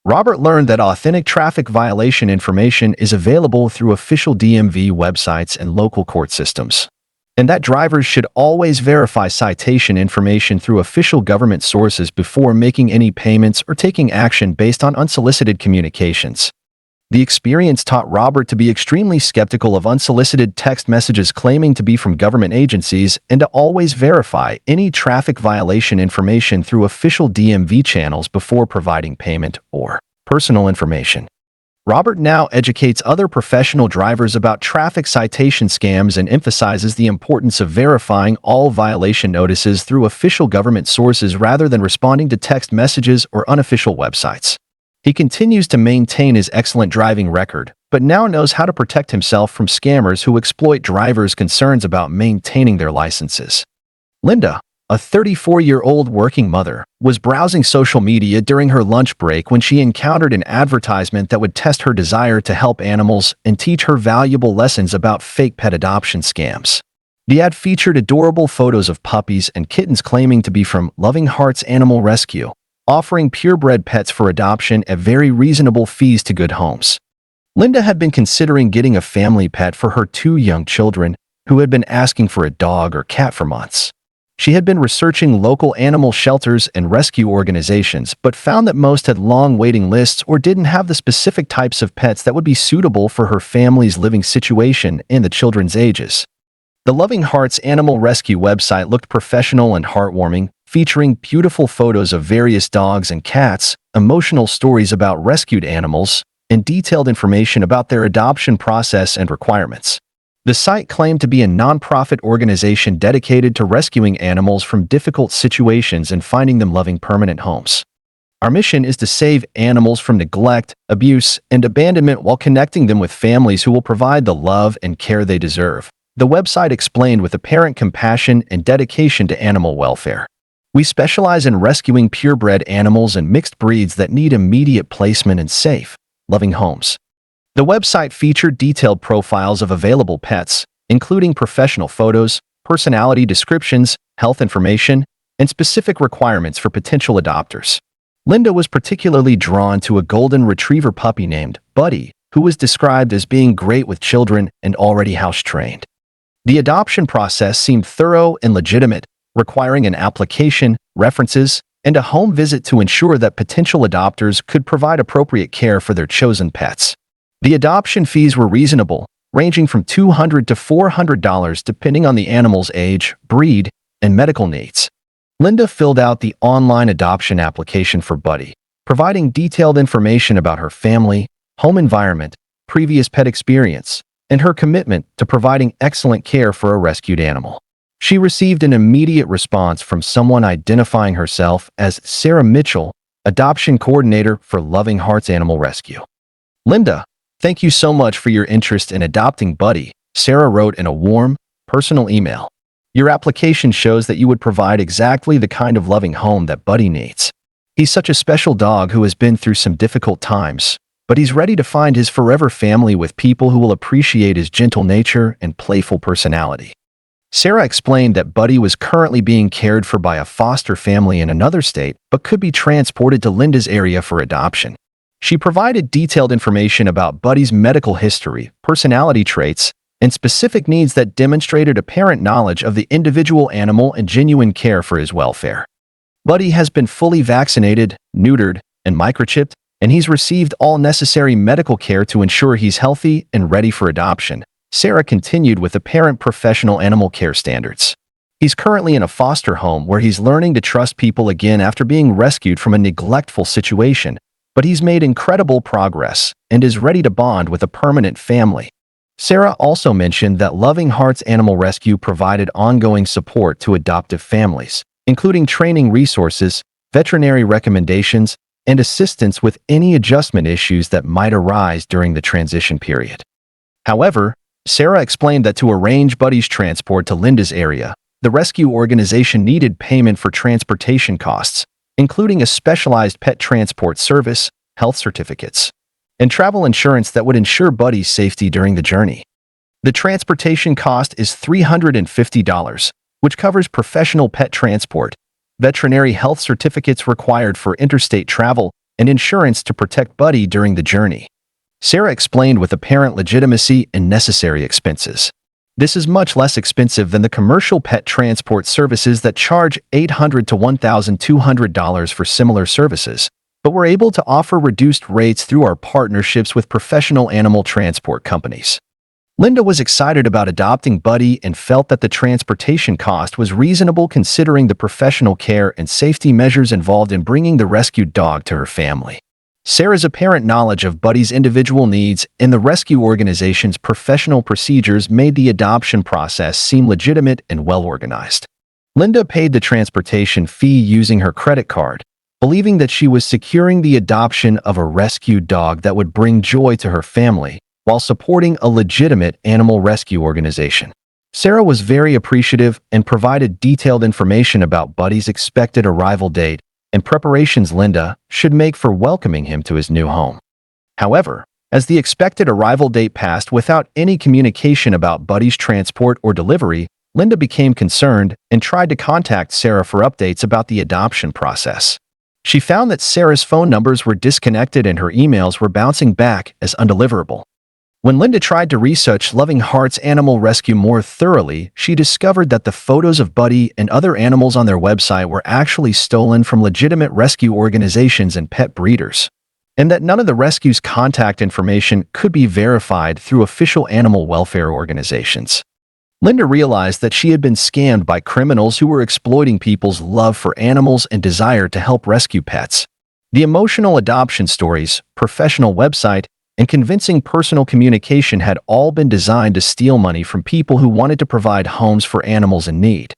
Robert learned that authentic traffic violation information is available through official DMV websites and local court systems, and that drivers should always verify citation information through official government sources before making any payments or taking action based on unsolicited communications. The experience taught Robert to be extremely skeptical of unsolicited text messages claiming to be from government agencies and to always verify any traffic violation information through official DMV channels before providing payment or personal information. Robert now educates other professional drivers about traffic citation scams and emphasizes the importance of verifying all violation notices through official government sources rather than responding to text messages or unofficial websites. He continues to maintain his excellent driving record, but now knows how to protect himself from scammers who exploit drivers' concerns about maintaining their licenses. Linda, a 34-year-old working mother, was browsing social media during her lunch break when she encountered an advertisement that would test her desire to help animals and teach her valuable lessons about fake pet adoption scams. The ad featured adorable photos of puppies and kittens claiming to be from Loving Hearts Animal Rescue, offering purebred pets for adoption at very reasonable fees to good homes. Linda had been considering getting a family pet for her 2 young children, who had been asking for a dog or cat for months. She had been researching local animal shelters and rescue organizations, but found that most had long waiting lists or didn't have the specific types of pets that would be suitable for her family's living situation and the children's ages. The Loving Hearts Animal Rescue website looked professional and heartwarming, featuring beautiful photos of various dogs and cats, emotional stories about rescued animals, and detailed information about their adoption process and requirements. The site claimed to be a nonprofit organization dedicated to rescuing animals from difficult situations and finding them loving permanent homes. Our mission is to save animals from neglect, abuse, and abandonment while connecting them with families who will provide the love and care they deserve, the website explained with apparent compassion and dedication to animal welfare. We specialize in rescuing purebred animals and mixed breeds that need immediate placement in safe, loving homes. The website featured detailed profiles of available pets, including professional photos, personality descriptions, health information, and specific requirements for potential adopters. Linda was particularly drawn to a golden retriever puppy named Buddy, who was described as being great with children and already house-trained. The adoption process seemed thorough and legitimate, requiring an application, references, and a home visit to ensure that potential adopters could provide appropriate care for their chosen pets. The adoption fees were reasonable, ranging from $200 to $400 depending on the animal's age, breed, and medical needs. Linda filled out the online adoption application for Buddy, providing detailed information about her family, home environment, previous pet experience, and her commitment to providing excellent care for a rescued animal. She received an immediate response from someone identifying herself as Sarah Mitchell, adoption coordinator for Loving Hearts Animal Rescue. "Linda, thank you so much for your interest in adopting Buddy," Sarah wrote in a warm, personal email. "Your application shows that you would provide exactly the kind of loving home that Buddy needs. He's such a special dog who has been through some difficult times, but he's ready to find his forever family with people who will appreciate his gentle nature and playful personality." Sarah explained that Buddy was currently being cared for by a foster family in another state, but could be transported to Linda's area for adoption. She provided detailed information about Buddy's medical history, personality traits, and specific needs that demonstrated apparent knowledge of the individual animal and genuine care for his welfare. Buddy has been fully vaccinated, neutered, and microchipped, and he's received all necessary medical care to ensure he's healthy and ready for adoption, Sarah continued with apparent professional animal care standards. He's currently in a foster home where he's learning to trust people again after being rescued from a neglectful situation, but he's made incredible progress and is ready to bond with a permanent family. Sarah also mentioned that Loving Hearts Animal Rescue provided ongoing support to adoptive families, including training resources, veterinary recommendations, and assistance with any adjustment issues that might arise during the transition period. However, Sarah explained that to arrange Buddy's transport to Linda's area, the rescue organization needed payment for transportation costs, including a specialized pet transport service, health certificates, and travel insurance that would ensure Buddy's safety during the journey. The transportation cost is $350, which covers professional pet transport, veterinary health certificates required for interstate travel, and insurance to protect Buddy during the journey. Sarah explained with apparent legitimacy and necessary expenses. This is much less expensive than the commercial pet transport services that charge $800 to $1,200 for similar services, but we're able to offer reduced rates through our partnerships with professional animal transport companies. Linda was excited about adopting Buddy and felt that the transportation cost was reasonable considering the professional care and safety measures involved in bringing the rescued dog to her family. Sarah's apparent knowledge of Buddy's individual needs and the rescue organization's professional procedures made the adoption process seem legitimate and well-organized. Linda paid the transportation fee using her credit card, believing that she was securing the adoption of a rescued dog that would bring joy to her family while supporting a legitimate animal rescue organization. Sarah was very appreciative and provided detailed information about Buddy's expected arrival date and preparations Linda should make for welcoming him to his new home. However, as the expected arrival date passed without any communication about Buddy's transport or delivery, Linda became concerned and tried to contact Sarah for updates about the adoption process. She found that Sarah's phone numbers were disconnected and her emails were bouncing back as undeliverable. When Linda tried to research Loving Hearts Animal Rescue more thoroughly, she discovered that the photos of Buddy and other animals on their website were actually stolen from legitimate rescue organizations and pet breeders, and that none of the rescue's contact information could be verified through official animal welfare organizations. Linda realized that she had been scammed by criminals who were exploiting people's love for animals and desire to help rescue pets. The emotional adoption stories, professional website, and convincing personal communication had all been designed to steal money from people who wanted to provide homes for animals in need.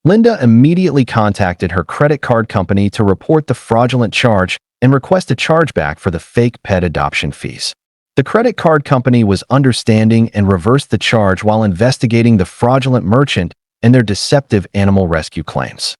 Linda immediately contacted her credit card company to report the fraudulent charge and request a chargeback for the fake pet adoption fees. The credit card company was understanding and reversed the charge while investigating the fraudulent merchant and their deceptive animal rescue claims.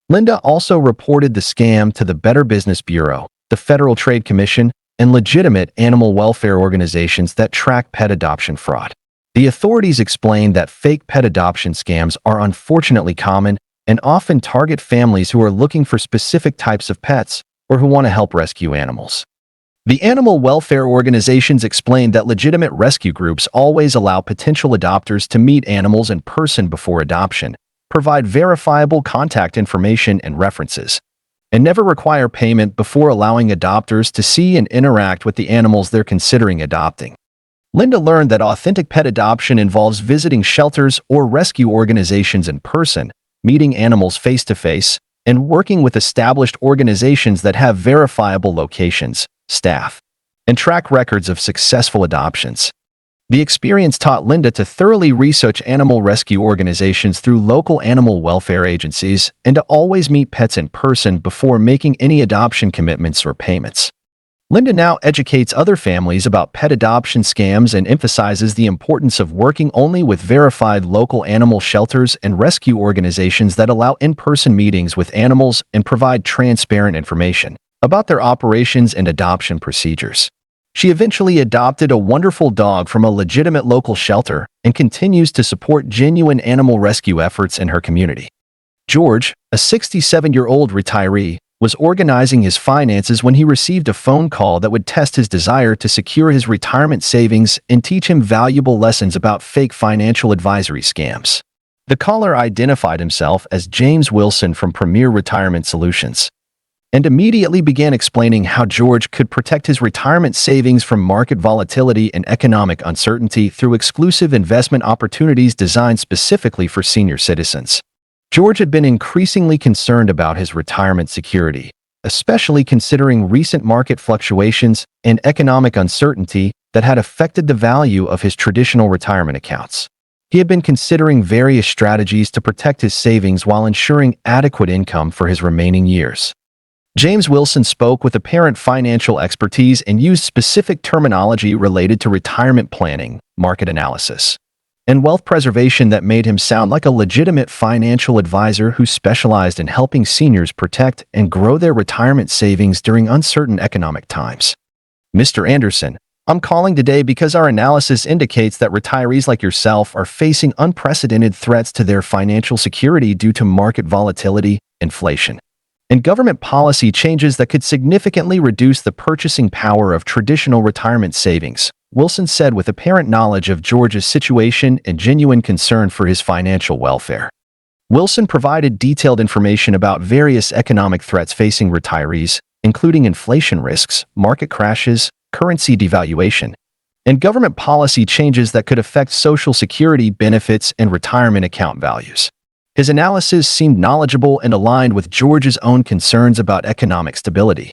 Linda also reported the scam to the Better Business Bureau, the Federal Trade Commission, and legitimate animal welfare organizations that track pet adoption fraud. The authorities explained that fake pet adoption scams are unfortunately common and often target families who are looking for specific types of pets or who want to help rescue animals. The animal welfare organizations explained that legitimate rescue groups always allow potential adopters to meet animals in person before adoption, provide verifiable contact information and references, and never require payment before allowing adopters to see and interact with the animals they're considering adopting. Linda learned that authentic pet adoption involves visiting shelters or rescue organizations in person, meeting animals face-to-face, and working with established organizations that have verifiable locations, staff, and track records of successful adoptions. The experience taught Linda to thoroughly research animal rescue organizations through local animal welfare agencies and to always meet pets in person before making any adoption commitments or payments. Linda now educates other families about pet adoption scams and emphasizes the importance of working only with verified local animal shelters and rescue organizations that allow in-person meetings with animals and provide transparent information about their operations and adoption procedures. She eventually adopted a wonderful dog from a legitimate local shelter and continues to support genuine animal rescue efforts in her community. George, a 67-year-old retiree, was organizing his finances when he received a phone call that would test his desire to secure his retirement savings and teach him valuable lessons about fake financial advisory scams. The caller identified himself as James Wilson from Premier Retirement Solutions and immediately began explaining how George could protect his retirement savings from market volatility and economic uncertainty through exclusive investment opportunities designed specifically for senior citizens. George had been increasingly concerned about his retirement security, especially considering recent market fluctuations and economic uncertainty that had affected the value of his traditional retirement accounts. He had been considering various strategies to protect his savings while ensuring adequate income for his remaining years. James Wilson spoke with apparent financial expertise and used specific terminology related to retirement planning, market analysis, and wealth preservation that made him sound like a legitimate financial advisor who specialized in helping seniors protect and grow their retirement savings during uncertain economic times. Mr. Anderson, I'm calling today because our analysis indicates that retirees like yourself are facing unprecedented threats to their financial security due to market volatility, inflation, and government policy changes that could significantly reduce the purchasing power of traditional retirement savings, Wilson said with apparent knowledge of George's situation and genuine concern for his financial welfare. Wilson provided detailed information about various economic threats facing retirees, including inflation risks, market crashes, currency devaluation, and government policy changes that could affect Social Security benefits and retirement account values. His analysis seemed knowledgeable and aligned with George's own concerns about economic stability.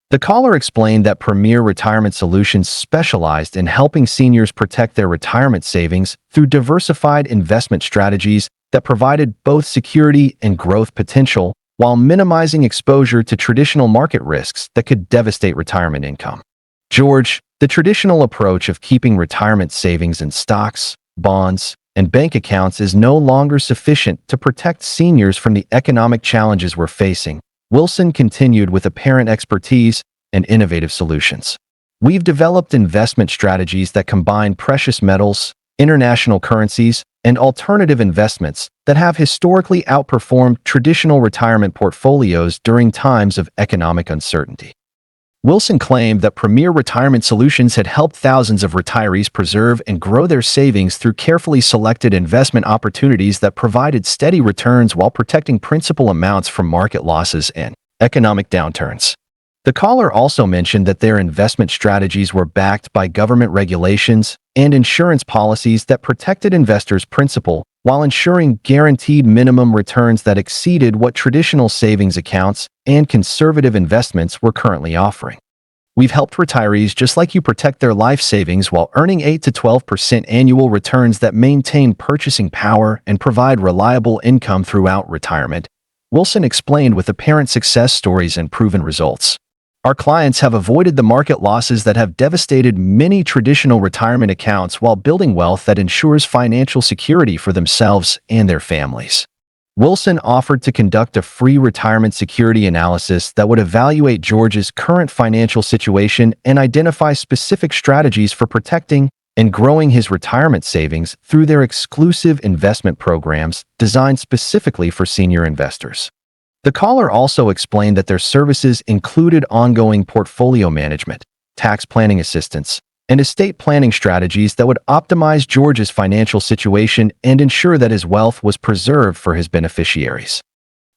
The caller explained that Premier Retirement Solutions specialized in helping seniors protect their retirement savings through diversified investment strategies that provided both security and growth potential while minimizing exposure to traditional market risks that could devastate retirement income. George, the traditional approach of keeping retirement savings in stocks, bonds, and bank accounts is no longer sufficient to protect seniors from the economic challenges we're facing, Wilson continued with apparent expertise and innovative solutions. We've developed investment strategies that combine precious metals, international currencies, and alternative investments that have historically outperformed traditional retirement portfolios during times of economic uncertainty. Wilson claimed that Premier Retirement Solutions had helped thousands of retirees preserve and grow their savings through carefully selected investment opportunities that provided steady returns while protecting principal amounts from market losses and economic downturns. The caller also mentioned that their investment strategies were backed by government regulations and insurance policies that protected investors' principal while ensuring guaranteed minimum returns that exceeded what traditional savings accounts and conservative investments were currently offering. We've helped retirees just like you protect their life savings while earning 8 to 12% annual returns that maintain purchasing power and provide reliable income throughout retirement, Wilson explained with apparent success stories and proven results. Our clients have avoided the market losses that have devastated many traditional retirement accounts while building wealth that ensures financial security for themselves and their families. Wilson offered to conduct a free retirement security analysis that would evaluate George's current financial situation and identify specific strategies for protecting and growing his retirement savings through their exclusive investment programs designed specifically for senior investors. The caller also explained that their services included ongoing portfolio management, tax planning assistance, and estate planning strategies that would optimize George's financial situation and ensure that his wealth was preserved for his beneficiaries.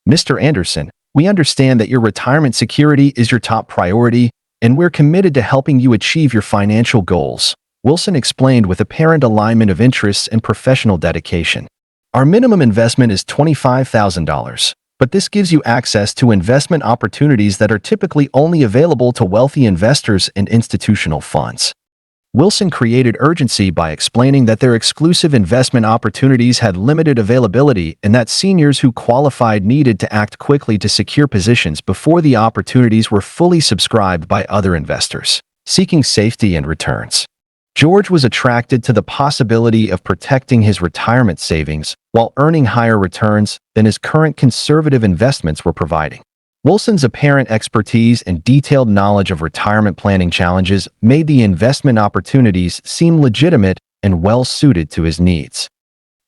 Mr. Anderson, we understand that your retirement security is your top priority, and we're committed to helping you achieve your financial goals, Wilson explained with apparent alignment of interests and professional dedication. Our minimum investment is $25,000. But this gives you access to investment opportunities that are typically only available to wealthy investors and institutional funds. Wilson created urgency by explaining that their exclusive investment opportunities had limited availability and that seniors who qualified needed to act quickly to secure positions before the opportunities were fully subscribed by other investors seeking safety and returns. George was attracted to the possibility of protecting his retirement savings while earning higher returns than his current conservative investments were providing. Wilson's apparent expertise and detailed knowledge of retirement planning challenges made the investment opportunities seem legitimate and well-suited to his needs.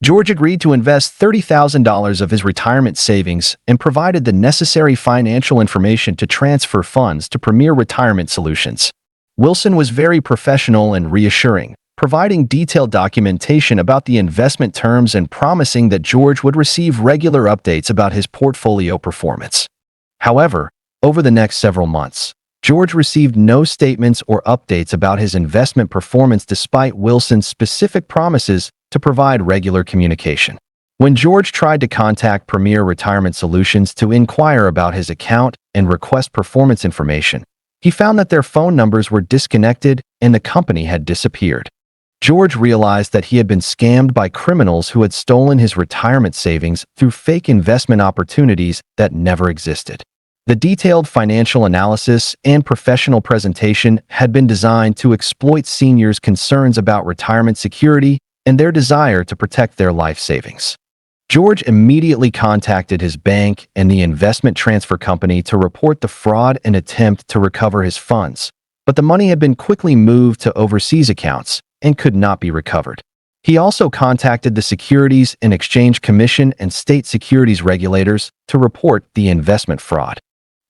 George agreed to invest $30,000 of his retirement savings and provided the necessary financial information to transfer funds to Premier Retirement Solutions. Wilson was very professional and reassuring, providing detailed documentation about the investment terms and promising that George would receive regular updates about his portfolio performance. However, over the next several months, George received no statements or updates about his investment performance despite Wilson's specific promises to provide regular communication. When George tried to contact Premier Retirement Solutions to inquire about his account and request performance information, he found that their phone numbers were disconnected and the company had disappeared. George realized that he had been scammed by criminals who had stolen his retirement savings through fake investment opportunities that never existed. The detailed financial analysis and professional presentation had been designed to exploit seniors' concerns about retirement security and their desire to protect their life savings. George immediately contacted his bank and the investment transfer company to report the fraud and attempt to recover his funds, but the money had been quickly moved to overseas accounts and could not be recovered. He also contacted the Securities and Exchange Commission and state securities regulators to report the investment fraud.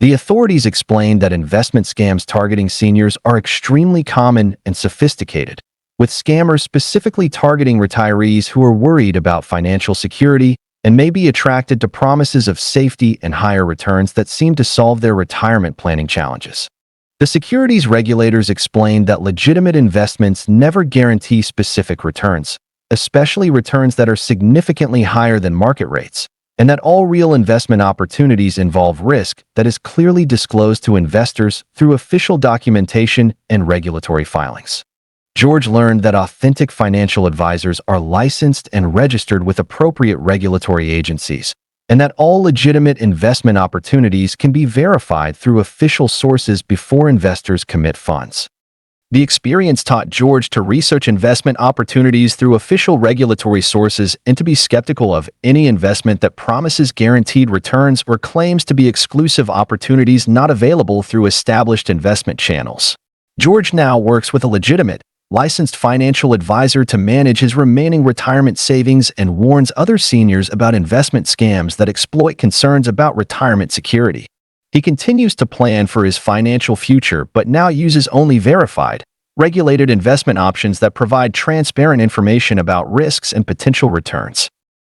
The authorities explained that investment scams targeting seniors are extremely common and sophisticated, with scammers specifically targeting retirees who are worried about financial security and may be attracted to promises of safety and higher returns that seem to solve their retirement planning challenges. The securities regulators explained that legitimate investments never guarantee specific returns, especially returns that are significantly higher than market rates, and that all real investment opportunities involve risk that is clearly disclosed to investors through official documentation and regulatory filings. George learned that authentic financial advisors are licensed and registered with appropriate regulatory agencies, and that all legitimate investment opportunities can be verified through official sources before investors commit funds. The experience taught George to research investment opportunities through official regulatory sources and to be skeptical of any investment that promises guaranteed returns or claims to be exclusive opportunities not available through established investment channels. George now works with a legitimate, licensed financial advisor to manage his remaining retirement savings and warns other seniors about investment scams that exploit concerns about retirement security. He continues to plan for his financial future but now uses only verified, regulated investment options that provide transparent information about risks and potential returns.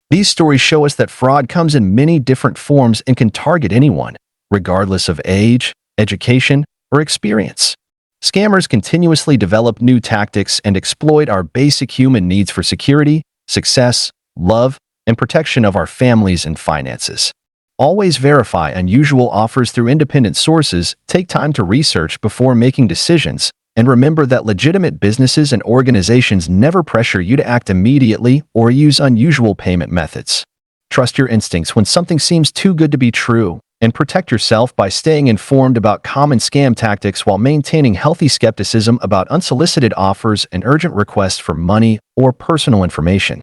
These stories show us that fraud comes in many different forms and can target anyone, regardless of age, education, or experience. Scammers continuously develop new tactics and exploit our basic human needs for security, success, love, and protection of our families and finances. Always verify unusual offers through independent sources, take time to research before making decisions, and remember that legitimate businesses and organizations never pressure you to act immediately or use unusual payment methods. Trust your instincts when something seems too good to be true, and protect yourself by staying informed about common scam tactics while maintaining healthy skepticism about unsolicited offers and urgent requests for money or personal information.